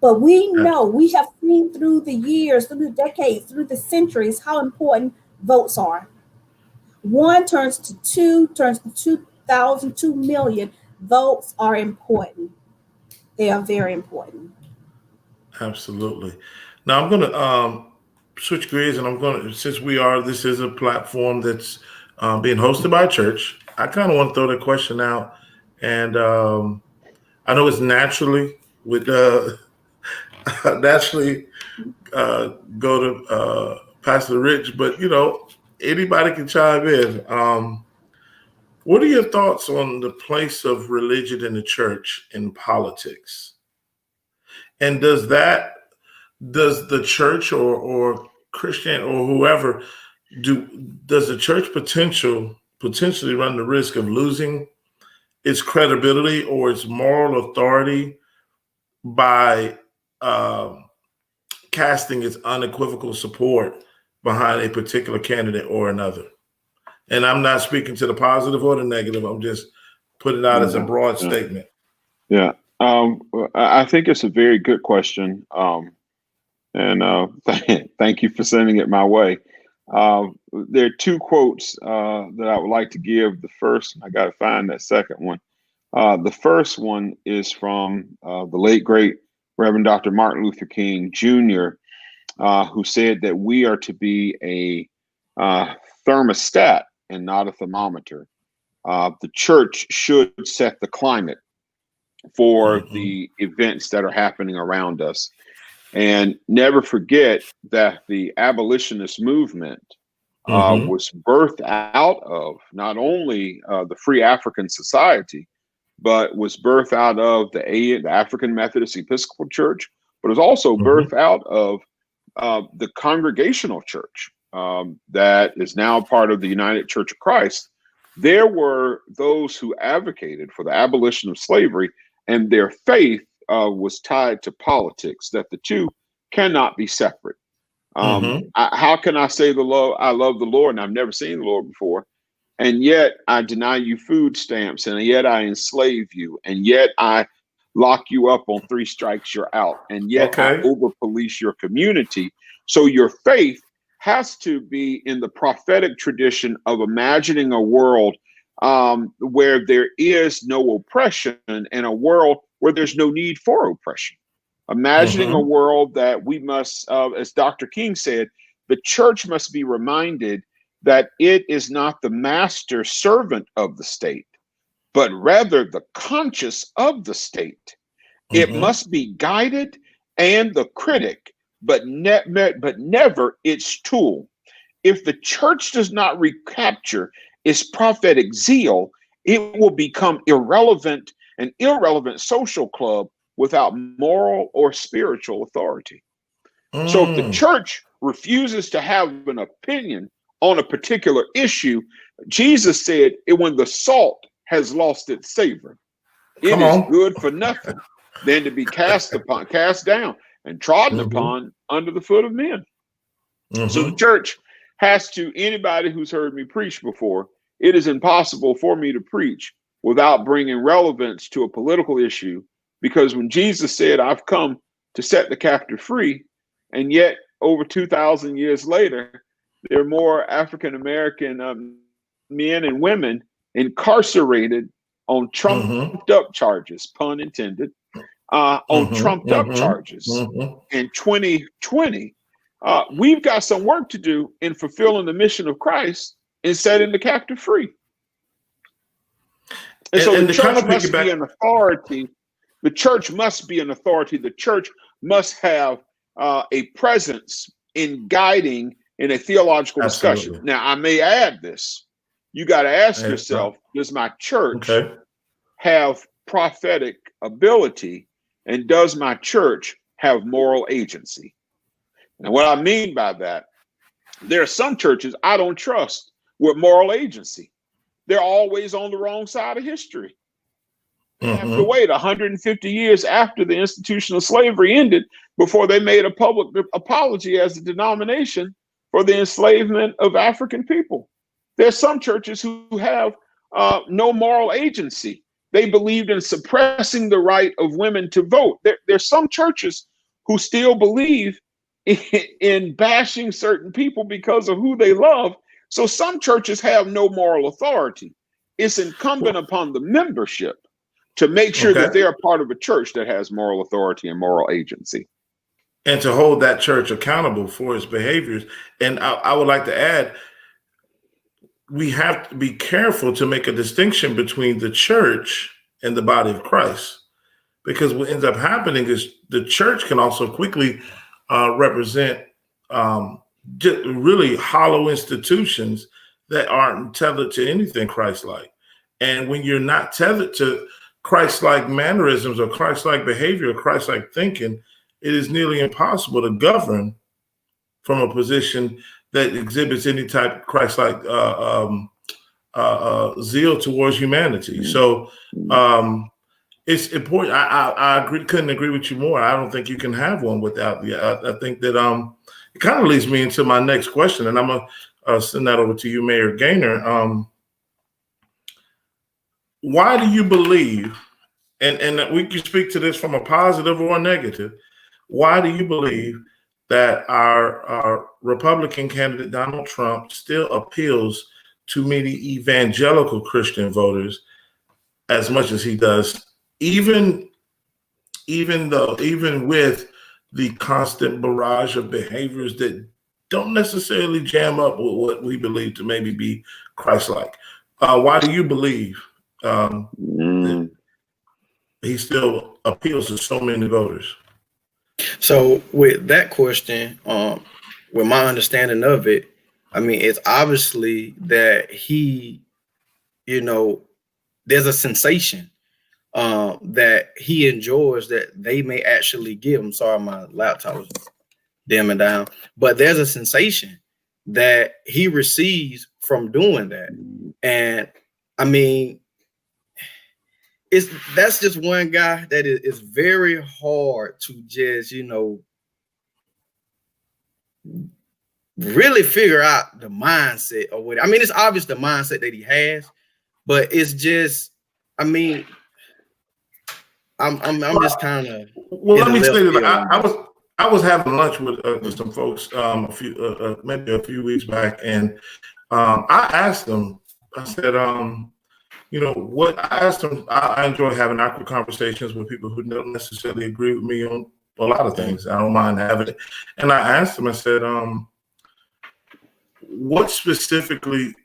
But we know, we have seen through the years, through the decades, through the centuries, how important votes are. 1 turns to 2, turns to 2,000, 2 million. Votes are important. They are very important. Absolutely. Now I'm going to switch gears, and since this is a platform that's being hosted by a church, I kind of want to throw the question out. And I know it's naturally go to Pastor Rich, but anybody can chime in. What are your thoughts on the place of religion in the church in politics? And does the church or Christian or whoever does the church potentially run the risk of losing its credibility or its moral authority by casting its unequivocal support behind a particular candidate or another? And I'm not speaking to the positive or the negative. I'm just putting it out as a broad statement. Yeah. I think it's a very good question. And thank you for sending it my way. There are 2 quotes that I would like to give. The first, I got to find that second one. The first one is from the late, great Reverend Dr. Martin Luther King Jr. who said that we are to be a thermostat and not a thermometer. The church should set the climate for the events that are happening around us. And never forget that the abolitionist movement was birthed out of not only the Free African Society, but was birthed out of the African Methodist Episcopal Church, but was also birthed out of the Congregational Church that is now part of the United Church of Christ. There were those who advocated for the abolition of slavery, and their faith was tied to politics, that the two cannot be separate. How can I say I love the Lord, and I've never seen the Lord before, and yet I deny you food stamps, and yet I enslave you, and yet I lock you up on 3 strikes, you're out, and yet I over-police your community? So your faith has to be in the prophetic tradition of imagining a world where there is no oppression, and a world where there's no need for oppression. Imagining a world that we must, as Dr. King said, the church must be reminded that it is not the master servant of the state, but rather the conscience of the state. It must be guided and the critic, but never its tool. If the church does not recapture its prophetic zeal, it will become an irrelevant social club without moral or spiritual authority. So if the church refuses to have an opinion on a particular issue, Jesus said, when the salt has lost its savor, it is good for nothing than to be cast down and trodden upon under the foot of men. So the church has to, anybody who's heard me preach before, it is impossible for me to preach without bringing relevance to a political issue, because when Jesus said, I've come to set the captive free, and yet over 2,000 years later, there are more African-American men and women incarcerated on trumped up charges, pun intended, on trumped up charges in 2020. We've got some work to do in fulfilling the mission of Christ in setting the captive free. And so the church must be an authority. The church must be an authority. The church must have a presence in guiding in a theological discussion. Now, I may add this. You got to ask yourself, does my church have prophetic ability, and does my church have moral agency? And what I mean by that, there are some churches I don't trust with moral agency. They're always on the wrong side of history. They have to wait 150 years after the institution of slavery ended before they made a public apology as a denomination for the enslavement of African people. There's some churches who have no moral agency. They believed in suppressing the right of women to vote. There's some churches who still believe in bashing certain people because of who they love. So some churches have no moral authority. It's incumbent upon the membership to make sure that they're a part of a church that has moral authority and moral agency. And to hold that church accountable for its behaviors. And I would like to add, we have to be careful to make a distinction between the church and the body of Christ. Because what ends up happening is the church can also quickly represent just really hollow institutions that aren't tethered to anything Christ-like. And when you're not tethered to Christ-like mannerisms or Christ-like behavior or Christ-like thinking, it is nearly impossible to govern from a position that exhibits any type of Christ-like zeal towards humanity. So it's important. I agree, couldn't agree with you more. I don't think you can have one without I think that it kind of leads me into my next question, and I'm gonna send that over to you, Mayor Gaynor. Why do you believe, and we can speak to this from a positive or a negative, why do you believe that our Republican candidate, Donald Trump, still appeals to many evangelical Christian voters as much as he does, even with the constant barrage of behaviors that don't necessarily jam up with what we believe to maybe be Christ-like. Why do you believe that he still appeals to so many voters? So with that question, with my understanding of it, I mean, it's obviously that he, you know, there's a sensation that he enjoys that they may actually give. I'm sorry, my laptop was dimming down, but there's a sensation that he receives from doing that. And I mean, that's just one guy that is very hard to just, you know, really figure out the mindset or what. I mean, it's obvious the mindset that he has, but it's just, I mean, I'm just kind of. Well, let me say that I was having lunch with some folks maybe a few weeks back, and I asked them. I said, you know, what I asked them. I enjoy having awkward conversations with people who don't necessarily agree with me on a lot of things. I don't mind having it. And I asked them. I said, what specifically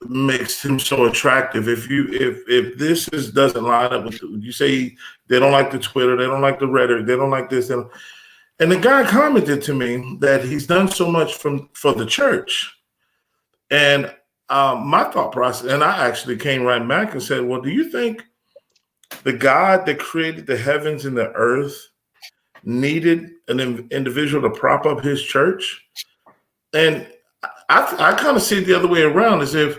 makes him so attractive? If this doesn't line up with, you say they don't like the Twitter, they don't like the rhetoric, they don't like this, and the guy commented to me that he's done so much for the church, and my thought process, and I actually came right back and said, well, do you think the God that created the heavens and the earth needed an individual to prop up his church? And I kind of see it the other way around, as if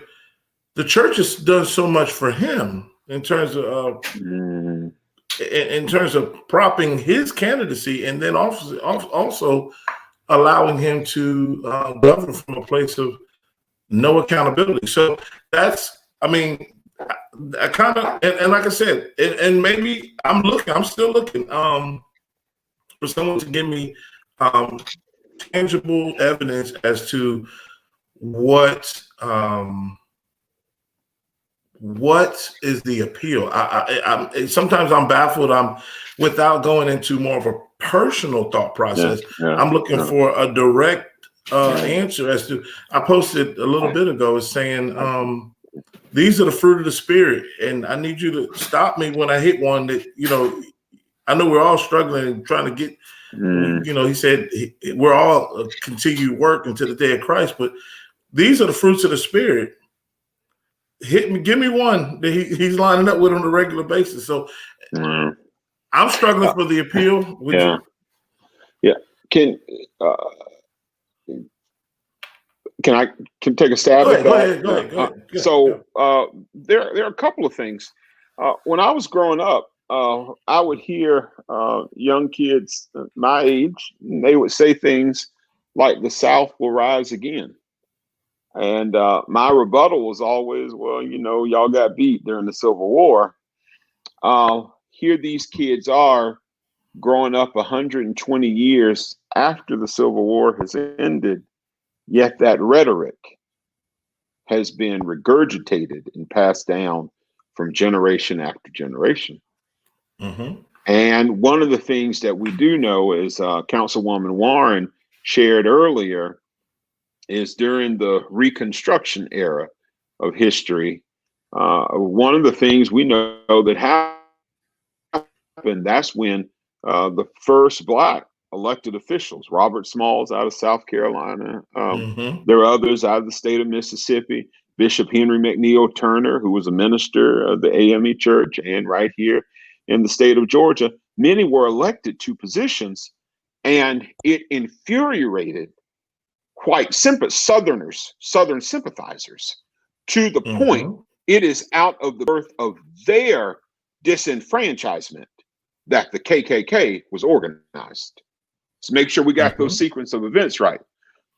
the church has done so much for him in terms of propping his candidacy, and then also allowing him to govern from a place of no accountability. So that's, I mean, I kind of, and like I said, and maybe I'm still looking for someone to give me tangible evidence as to what is the appeal. I sometimes I'm baffled. I'm without going into more of a personal thought process. I'm looking for a direct answer as to. I posted a little bit ago is saying these are the fruit of the spirit, and I need you to stop me when I hit one that, you know, I know we're all struggling and trying to get. You know, he said we're all continue work until the day of Christ, but these are the fruits of the spirit. Hit me, give me one that he's lining up with on a regular basis. So I'm struggling for the appeal. Can I take a stab at that? Go ahead. So there are a couple of things. When I was growing up, I would hear young kids my age, and they would say things like the South will rise again. And my rebuttal was always, well, you know, y'all got beat during the Civil War. Here these kids are growing up 120 years after the Civil War has ended, yet that rhetoric has been regurgitated and passed down from generation after generation. And one of the things that we do know, is Councilwoman Warren shared earlier, is during the Reconstruction era of history, one of the things we know that happened, that's when the first Black elected officials, Robert Smalls out of South Carolina, there are others out of the state of Mississippi, Bishop Henry McNeil Turner, who was a minister of the AME Church, and right here in the state of Georgia, many were elected to positions, and it infuriated white Southern sympathizers to the point it is out of the birth of their disenfranchisement that the KKK was organized. So make sure we got those sequence of events right.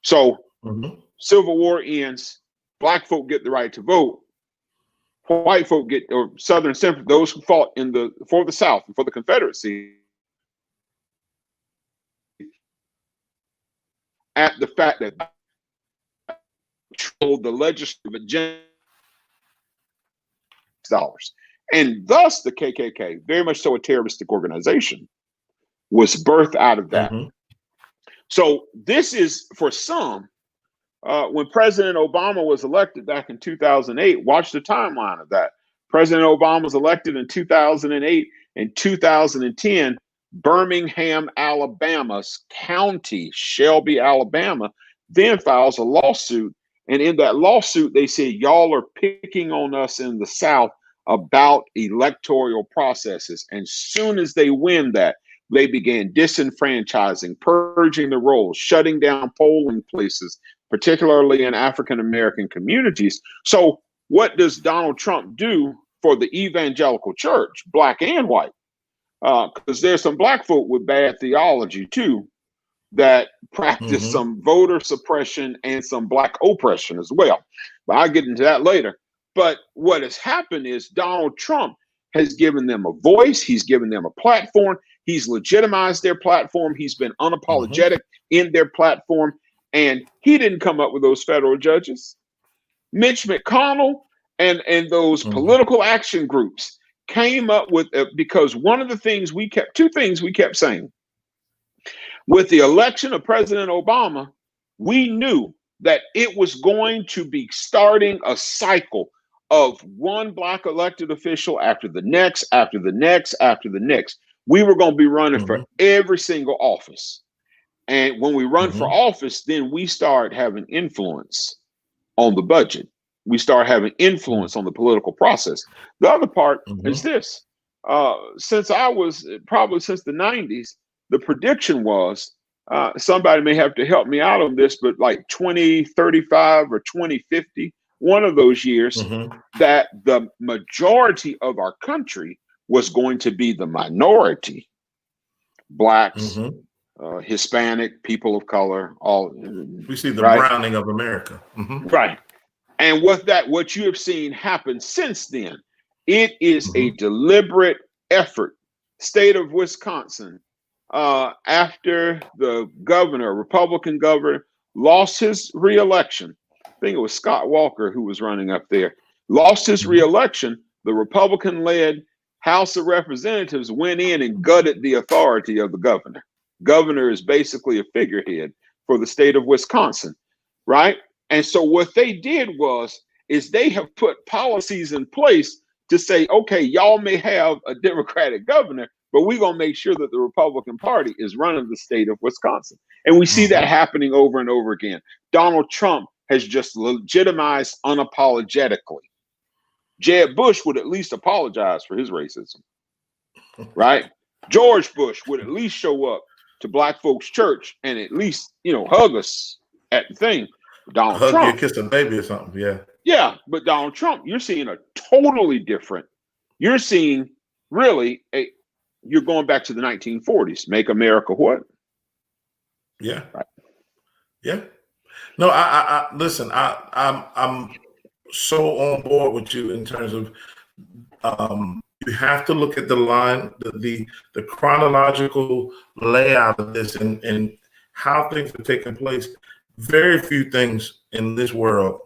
So Civil War ends, Black folk get the right to vote, white folk get, or Southern sympathy, those who fought for the South and for the Confederacy, at the fact that controlled the legislative agenda dollars. And thus the KKK, very much so a terroristic organization, was birthed out of that. Mhm. So this is, for some, when President Obama was elected back in 2008, watch the timeline of that. President Obama was elected in 2008. In 2010, Birmingham, Alabama's county, Shelby, Alabama, then files a lawsuit. And in that lawsuit, they say, y'all are picking on us in the South about electoral processes. And soon as they win that, they began disenfranchising, purging the rolls, shutting down polling places, particularly in African American communities. So what does Donald Trump do for the evangelical church, black and white? Because there's some black folk with bad theology too that practice Mhm. some voter suppression and some black oppression as well. But I'll get into that later. But what has happened is Donald Trump has given them a voice. He's given them a platform. He's legitimized their platform. He's been unapologetic in their platform. And he didn't come up with those federal judges. Mitch McConnell and those Mhm. political action groups came up with because one of the things two things we kept saying. With the election of President Obama, we knew that it was going to be starting a cycle of one black elected official after the next, after the next, after the next. We were going to be running for every single office. And when we run for office, then we start having influence on the budget. We start having influence on the political process. The other part is this. Since I was probably since the 90s, the prediction was, somebody may have to help me out on this, but like 2035 or 2050, one of those years, that the majority of our country was going to be the minority. Blacks, Hispanic, people of color, all. We see the right? browning of America. Right. And what you have seen happen since then, it is a deliberate effort. State of Wisconsin, after the governor, Republican governor, lost his reelection. I think it was Scott Walker who was running up there. Lost his reelection. The Republican-led House of Representatives went in and gutted the authority of the governor. Governor is basically a figurehead for the state of Wisconsin, right? And so what they did is they have put policies in place to say, okay, y'all may have a Democratic governor, but we're going to make sure that the Republican Party is running the state of Wisconsin. And we see that happening over and over again. Donald Trump has just legitimized unapologetically. Jeb Bush would at least apologize for his racism, right? George Bush would at least show up to black folks' church and at least, hug us at the thing. Donald Hug Trump, you, kiss a baby or something, yeah. Yeah, but Donald Trump, you're seeing a totally different. You're seeing really you're going back to the 1940s. Make America what? Yeah. Right. Yeah. No, I listen. I'm so on board with you in terms of you have to look at the line, the chronological layout of this, and how things are taking place. Very few things in this world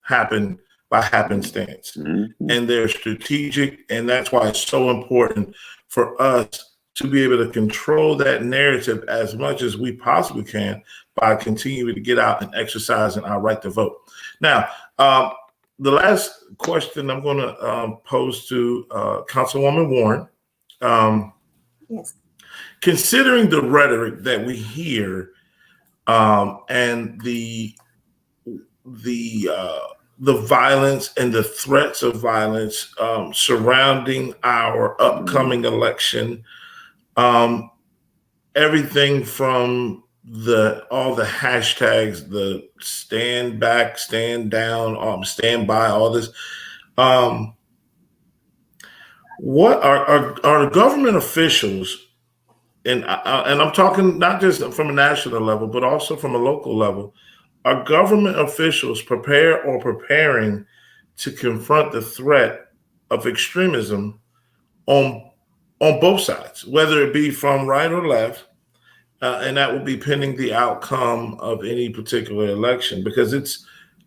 happen by happenstance, and they're strategic, and that's why it's so important for us to be able to control that narrative as much as we possibly can by continuing to get out and exercising our right to vote. Now, the last question I'm going to pose to Councilwoman Warren. Yes. Considering the rhetoric that we hear and the violence and the threats of violence surrounding our upcoming election, everything from all the hashtags, the stand back, stand down, stand by, all this. What are government officials, and I'm talking not just from a national level, but also from a local level, are government officials preparing to confront the threat of extremism on both sides, whether it be from right or left, and that will be pending the outcome of any particular election, because it's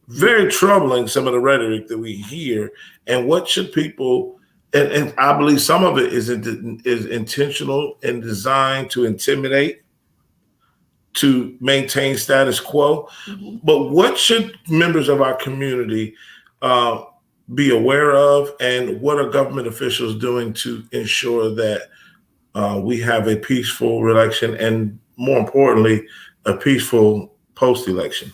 very troubling, some of the rhetoric that we hear. And what should people and I believe some of it is intentional and designed to intimidate, to maintain status quo. Mhm. But what should members of our community be aware of, and what are government officials doing to ensure that we have a peaceful election, and more importantly, a peaceful post-election?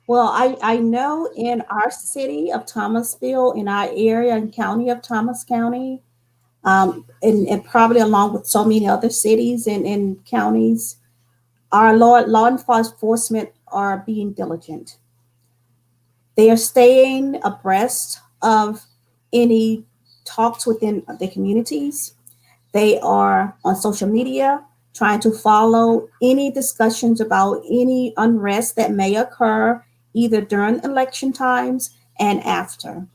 Well, I know in our city of Thomasville, in our area and county of Thomas County, and probably along with so many other cities and counties, our law enforcement are being diligent. They are staying abreast of any talks within the communities. They are on social media trying to follow any discussions about any unrest that may occur either during election times and after.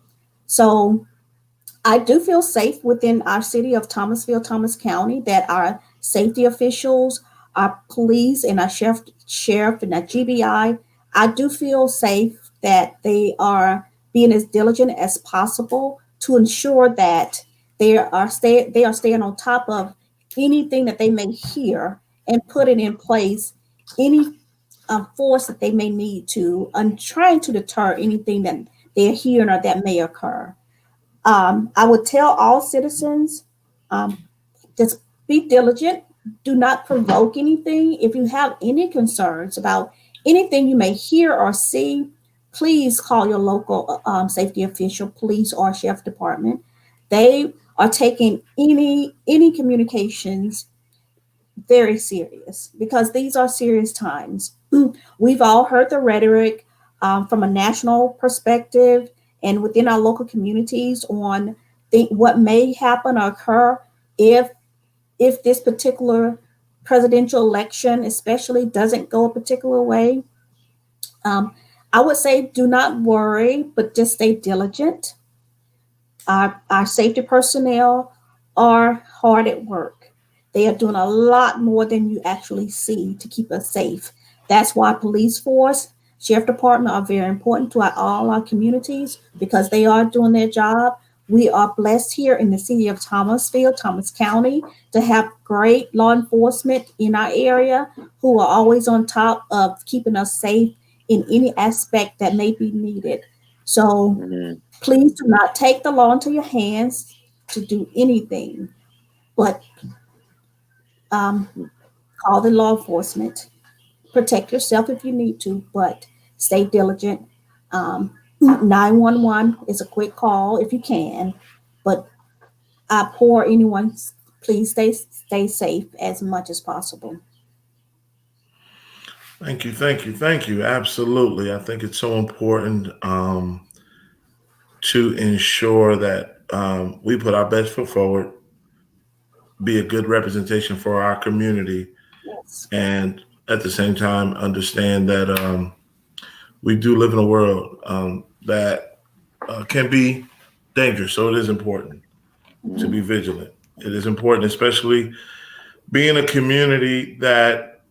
So I do feel safe within our city of Thomasville, Thomas County, that our safety officials, our police, and our sheriff and our GBI, I do feel safe that they are being as diligent as possible to ensure that they are staying on top of anything that they may hear and putting in place any force that they may need to, and trying to deter anything that they're hearing or that may occur. I would tell all citizens, just be diligent. Do not provoke anything. If you have any concerns about anything you may hear or see, please call your local safety official, police, or sheriff department. They are taking any communications very serious, because these are serious times. We've all heard the rhetoric from a national perspective and within our local communities on what may happen or occur if this particular presidential election, especially, doesn't go a particular way. I would say do not worry, but just stay diligent. Our safety personnel are hard at work. They are doing a lot more than you actually see to keep us safe. That's why police force, sheriff department are very important to all our communities, because they are doing their job. We are blessed here in the city of Thomasville, Thomas County, to have great law enforcement in our area who are always on top of keeping us safe in any aspect that may be needed. So please do not take the law into your hands to do anything, but call the law enforcement. Protect yourself if you need to, but stay diligent. 911 is a quick call if you can, but I implore anyone, please stay safe as much as possible. Thank you, thank you, thank you. Absolutely. I think it's so important to ensure that we put our best foot forward, be a good representation for our community, Yes. and at the same time understand that we do live in a world that can be dangerous. So it is important to be vigilant. It is important, especially being a community that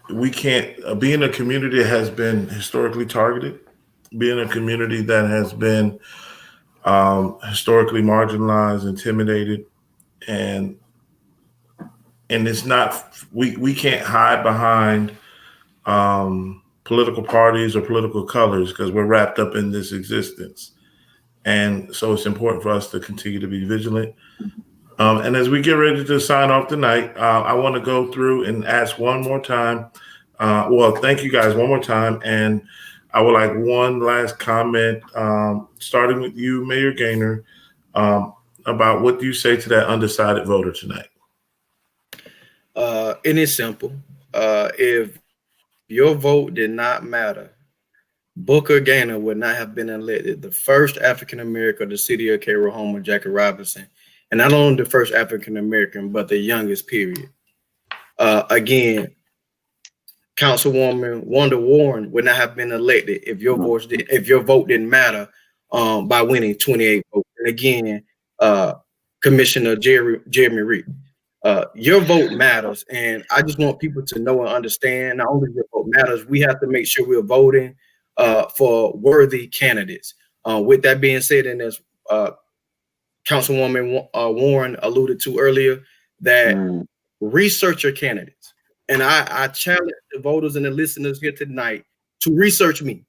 we can't, being a community that has been historically targeted, being a community that has been historically marginalized, intimidated, and it's not, we can't hide behind political parties or political colors, because we're wrapped up in this existence. And so it's important for us to continue to be vigilant. And as we get ready to sign off tonight, I want to go through and ask one more time. Thank you guys one more time. And I would like one last comment, starting with you, Mayor Gaynor, about what do you say to that undecided voter tonight? It is simple. If your vote did not matter, Booker Gaynor would not have been elected the first African American of the city of Cairo Homer, Jackie Robinson, and not only the first African American, but the youngest. Period. Again, Councilwoman Wanda Warren would not have been elected if your vote didn't matter by winning 28 votes. And again, Commissioner Jeremy Reed, your vote matters, and I just want people to know and understand. Not only your vote matters, we have to make sure we're voting for worthy candidates. With that being said, and as Councilwoman Warren alluded to earlier, that research your candidates. And I challenge the voters and the listeners here tonight to research me.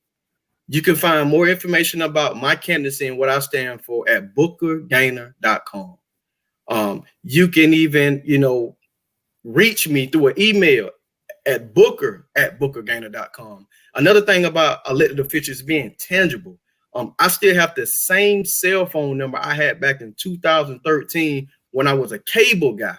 You can find more information about my candidacy and what I stand for at bookergainer.com. You can even, reach me through an email at booker@bookergainer.com. Another thing about elected officials being tangible, I still have the same cell phone number I had back in 2013 when I was a cable guy,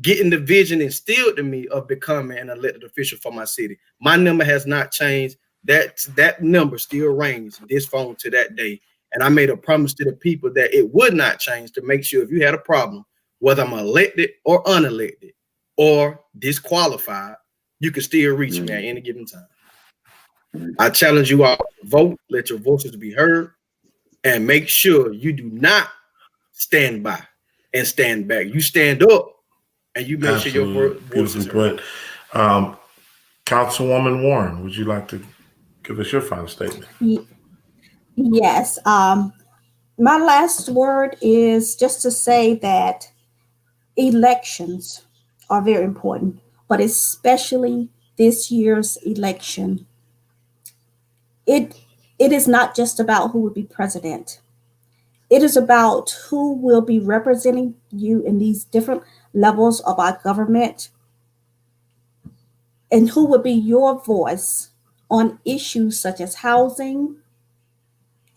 getting the vision instilled in me of becoming an elected official for my city. My number has not changed. That number still rings, this phone to that day. And I made a promise to the people that it would not change, to make sure if you had a problem, whether I'm elected or unelected or disqualified, you can still reach me at any given time. I challenge you all to vote, let your voices be heard, and make sure you do not stand by and stand back. You stand up and you make sure your voice is heard. Councilwoman Warren, would you like to give us your final statement? Yes. My last word is just to say that elections are very important, but especially this year's election. It is not just about who will be president. It is about who will be representing you in these different levels of our government, and who will be your voice on issues such as housing,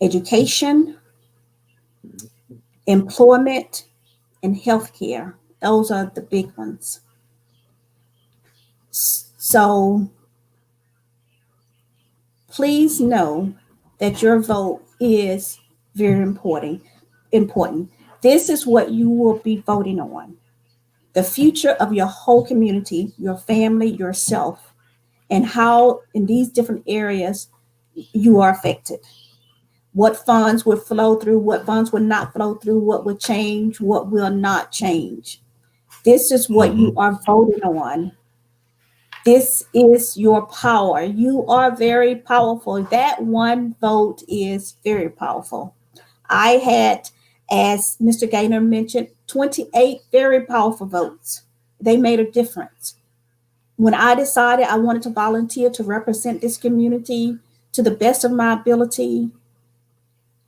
education, employment, and healthcare. Those are the big ones. So please know that your vote is very important. This is what you will be voting on. The future of your whole community, your family, yourself, and how in these different areas you are affected. What funds will flow through, what funds will not flow through, what will change, what will not change. This is what you are voting on. This is your power. You are very powerful. That one vote is very powerful. I had, as Mr. Gaynor mentioned, 28 very powerful votes. They made a difference. When I decided I wanted to volunteer to represent this community to the best of my ability,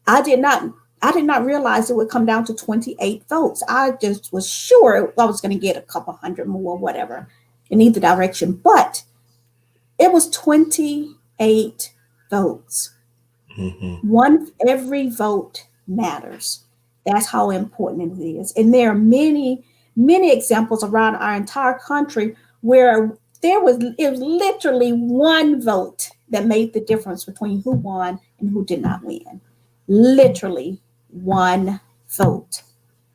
I did not realize it would come down to 28 votes. I just was sure I was going to get a couple hundred more, whatever, in either direction. But it was 28 votes. Every vote matters. That's how important it is. And there are many, many examples around our entire country where it was literally one vote that made the difference between who won and who did not win. Literally one vote.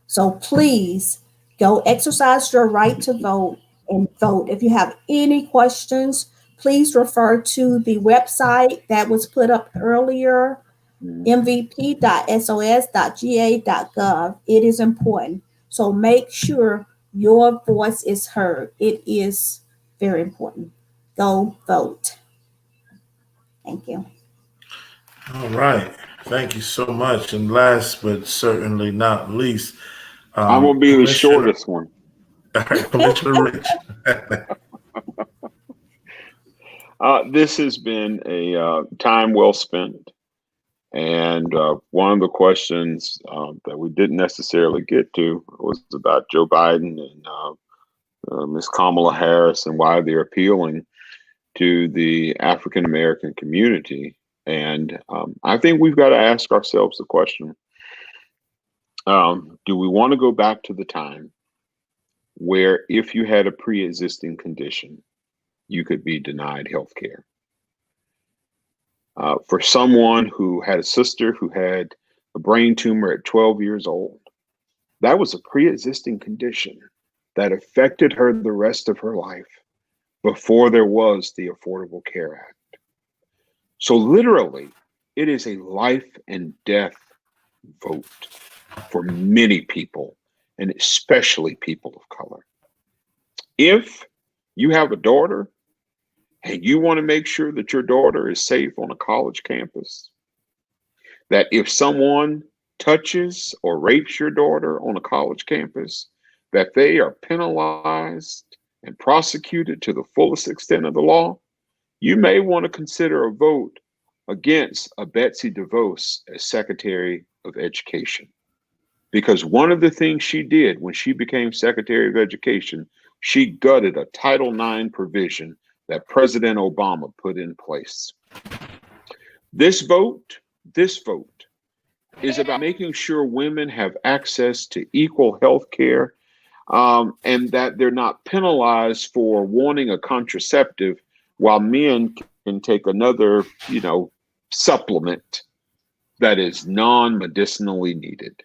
So please go exercise your right to vote and vote. If you have any questions, please refer to the website that was put up earlier, mvp.sos.ga.gov. It is important. So make sure your voice is heard. It is very important. Go vote. Thank you. All right. Thank you so much. And last but certainly not least, I'm going to be the shortest one. All right, Commissioner Rich. This has been a time well spent. And one of the questions that we didn't necessarily get to was about Joe Biden and Ms. Kamala Harris and why they're appealing to the African American community. And I think we've got to ask ourselves the question, do we want to go back to the time where if you had a pre-existing condition, you could be denied health care? For someone who had a sister who had a brain tumor at 12 years old, that was a pre-existing condition that affected her the rest of her life before there was the Affordable Care Act. So literally, it is a life and death vote for many people, and especially people of color. If you have a daughter and you want to make sure that your daughter is safe on a college campus, that if someone touches or rapes your daughter on a college campus, that they are penalized and prosecuted to the fullest extent of the law, you may want to consider a vote against a Betsy DeVos as Secretary of Education. Because one of the things she did when she became Secretary of Education, she gutted a Title IX provision that President Obama put in place. This vote is about making sure women have access to equal health care, and that they're not penalized for wanting a contraceptive while men can take another, supplement that is non-medicinally needed.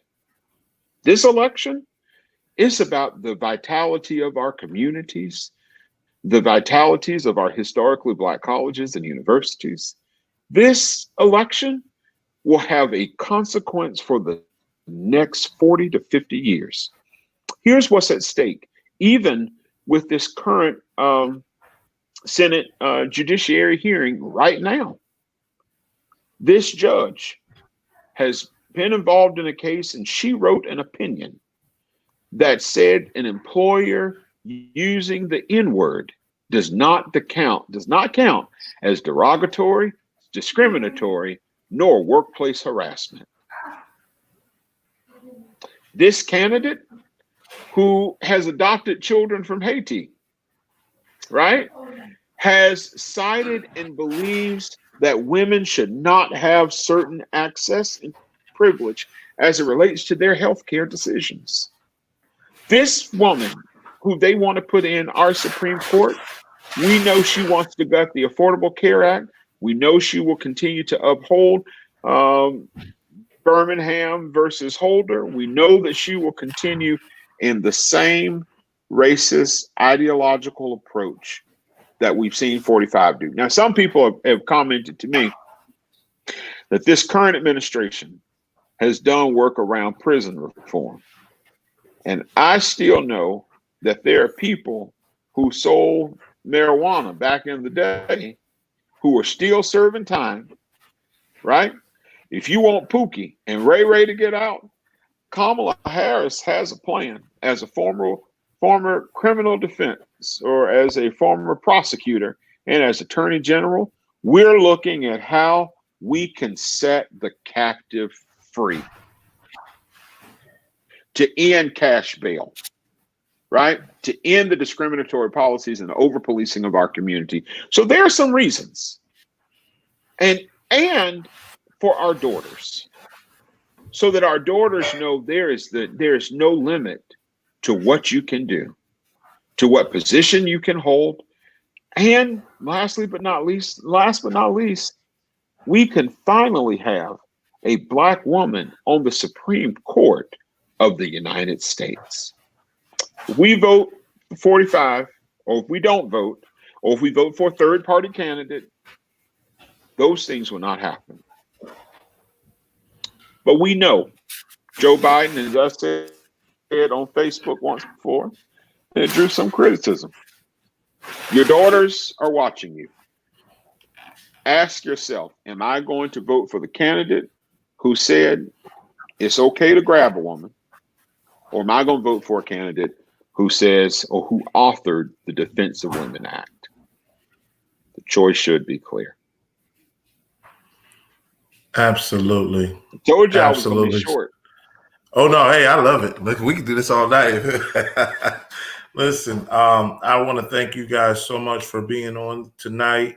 This election is about the vitality of our communities, the vitalities of our historically Black colleges and universities. This election will have a consequence for the next 40 to 50 years. Here's what's at stake. Even with this current Senate judiciary hearing right now, this judge has been involved in a case, and she wrote an opinion that said an employer using the N-word does not count as derogatory, discriminatory, nor workplace harassment. This candidate, who has adopted children from Haiti, right, has cited and believes that women should not have certain access and privilege as it relates to their health care decisions. This woman, who they want to put in our Supreme Court, we know she wants to gut the Affordable Care Act. We know she will continue to uphold Birmingham versus Holder. We know that she will continue in the same racist ideological approach that we've seen 45 do. Now, some people have commented to me that this current administration has done work around prison reform. And I still know that there are people who sold marijuana back in the day who are still serving time, right? If you want Pookie and Ray Ray to get out, Kamala Harris has a plan as a former criminal defense, or as a former prosecutor and as Attorney General. We're looking at how we can set the captive free to end cash bail, right? To end the discriminatory policies and the over-policing of our community. So there are some reasons. And for our daughters, so that our daughters know there is no limit to what you can do, to what position you can hold. And last but not least, we can finally have a Black woman on the Supreme Court of the United States. If we vote 45, or if we don't vote, or if we vote for a third-party candidate, those things will not happen. But we know Joe Biden, as I said on Facebook once before, and it drew some criticism. Your daughters are watching you. Ask yourself, am I going to vote for the candidate who said it's okay to grab a woman? Or am I going to vote for a candidate who says, or who authored the Defense of Women Act? The choice should be clear. Absolutely. I told you I was going to be short. Oh, no. Hey, I love it. Look, we can do this all night. Listen, I want to thank you guys so much for being on tonight.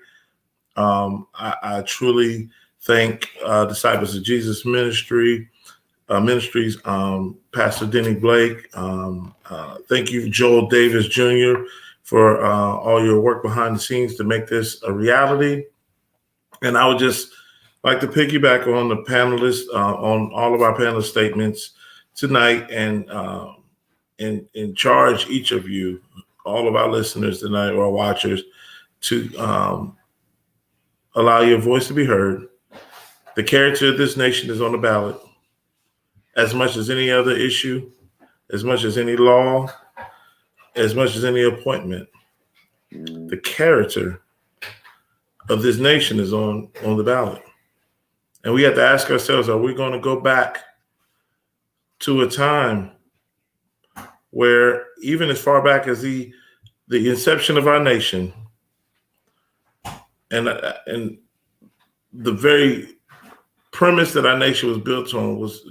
I truly thank Disciples of Jesus Ministries, Pastor Denny Blake. Thank you, Joel Davis Jr., for all your work behind the scenes to make this a reality. And I would just like to piggyback on the panelists, on all of our panel statements tonight, and charge each of you, all of our listeners tonight or watchers, to allow your voice to be heard. The character of this nation is on the ballot. As much as any other issue, as much as any law, as much as any appointment, the character of this nation is on the ballot. And we have to ask ourselves, are we going to go back to a time where even as far back as the inception of our nation and the very premise that our nation was built on was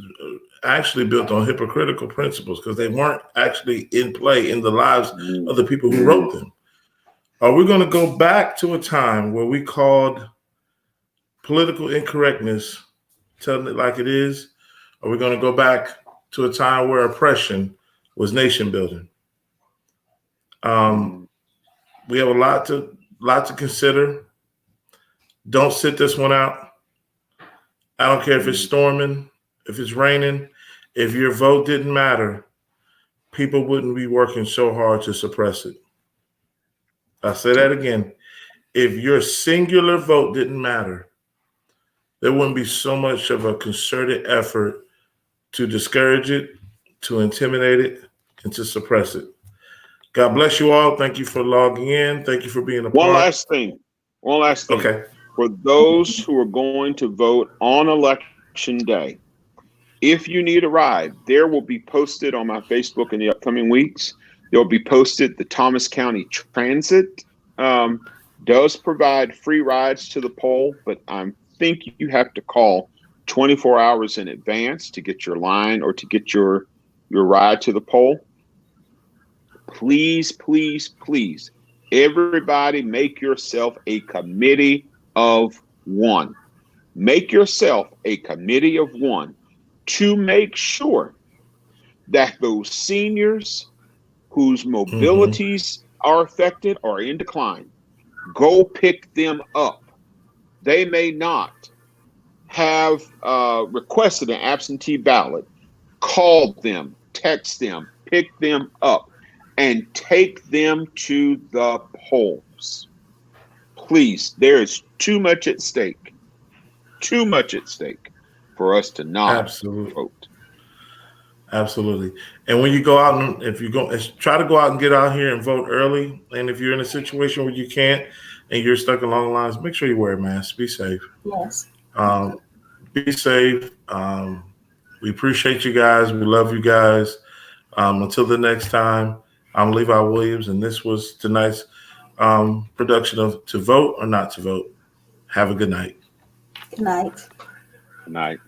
actually built on hypocritical principles because they weren't actually in play in the lives of the people who wrote them. Are we going to go back to a time where we called political incorrectness, telling it like it is? Are we going to go back to a time where oppression was nation building? We have a lot to consider. Don't sit this one out. I don't care if it's storming, if it's raining. If your vote didn't matter, people wouldn't be working so hard to suppress it. I'll say that again. If your singular vote didn't matter, there wouldn't be so much of a concerted effort to discourage it, to intimidate it, and to suppress it. God bless you all. Thank you for logging in. Thank you for being a part. One last thing. Okay. For those who are going to vote on election day, if you need a ride, there will be posted on my Facebook in the upcoming weeks. There will be posted. The Thomas County Transit does provide free rides to the poll, but I think you have to call 24 hours in advance to get your line or to get your ride to the poll. Please, please, please, everybody make yourself a committee of one. Make yourself a committee of one to make sure that those seniors whose mobilities are affected or in decline, go pick them up. They may not have requested an absentee ballot. Call them, text them, pick them up, and take them to the polls. Please, there is too much at stake. Too much at stake for us to not vote. Absolutely. And when you go out and try to go out and get out here and vote early. And if you're in a situation where you can't and you're stuck along the lines, make sure you wear a mask. Be safe. Yes. Be safe. We appreciate you guys. We love you guys. Until the next time, I'm Levi Williams, and this was tonight's production of To Vote or Not to Vote. Have a good night. Good night. Good night.